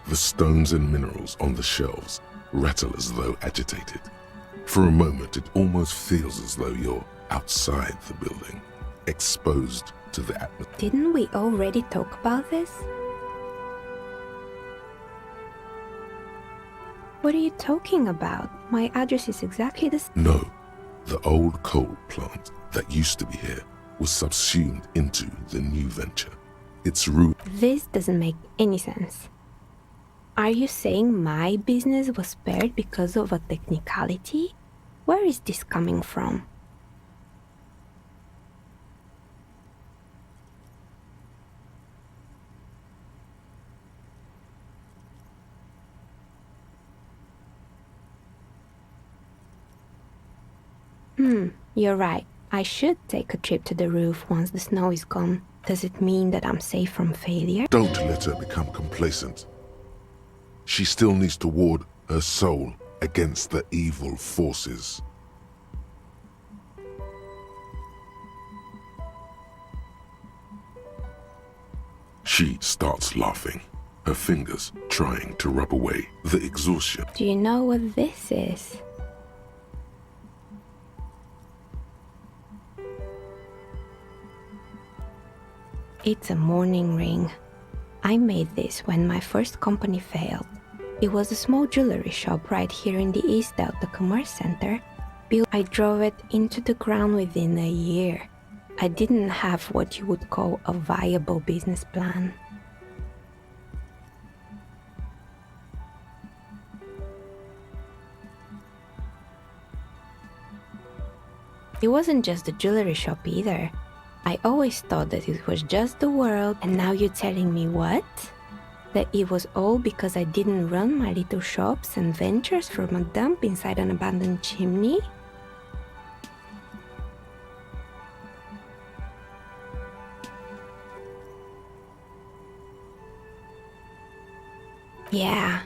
The stones and minerals on the shelves rattle as though agitated. For a moment, it almost feels as though you're outside the building, exposed to the atmosphere. Didn't we already talk about this? What are you talking about? My address is exactly the same. No, the old coal plant that used to be here was subsumed into the new venture. Its root... This doesn't make any sense. Are you saying my business was spared because of a technicality? Where is this coming from? You're right. I should take a trip to the roof once the snow is gone. Does it mean that I'm safe from failure? Don't let her become complacent. She still needs to ward her soul against the evil forces. She starts laughing, her fingers trying to rub away the exhaustion. Do you know what this is? It's a mourning ring. I made this when my first company failed. It was a small jewelry shop right here in the East Delta Commerce Center. I drove it into the ground within a year. I didn't have what you would call a viable business plan. It wasn't just the jewelry shop either. I always thought that it was just the world, and now you're telling me what? That it was all because I didn't run my little shops and ventures from a dump inside an abandoned chimney? Yeah.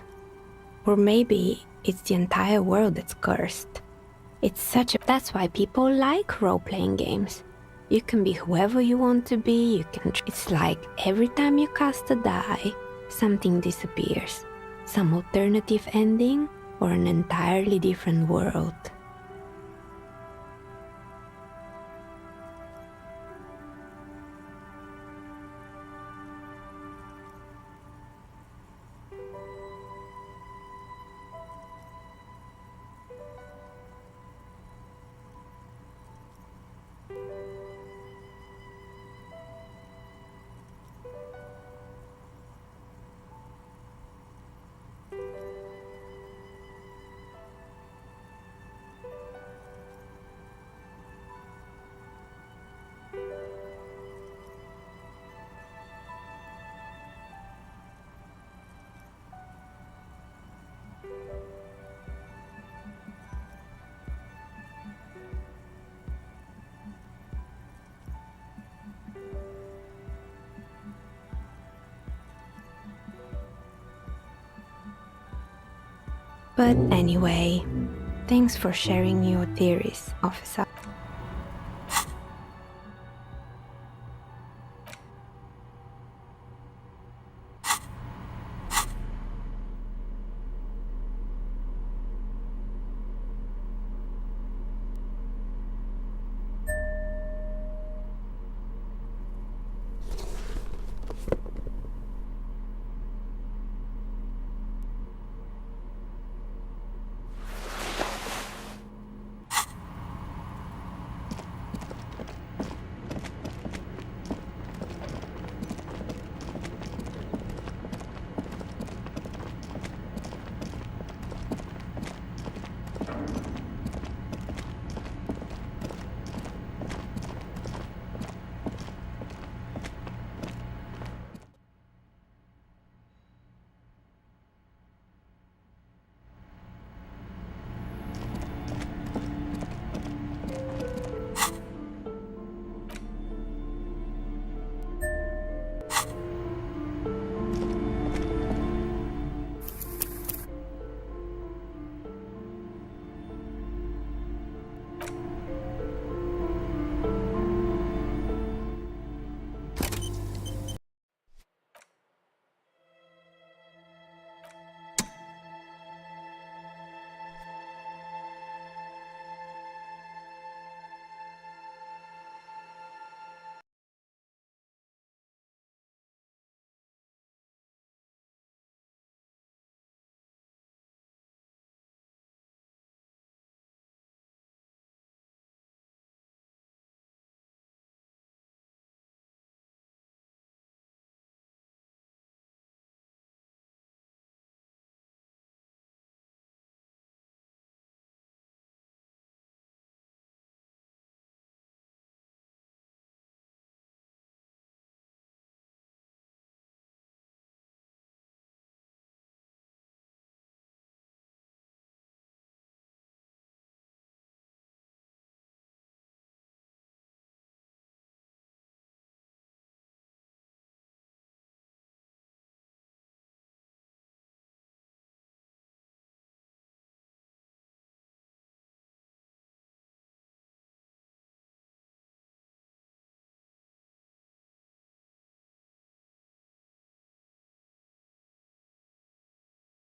Or maybe it's the entire world that's cursed. It's such a... That's why people like role-playing games. You can be whoever you want to be, you can... It's like every time you cast a die, something disappears. Some alternative ending, or an entirely different world. But anyway, thanks for sharing your theories, officer.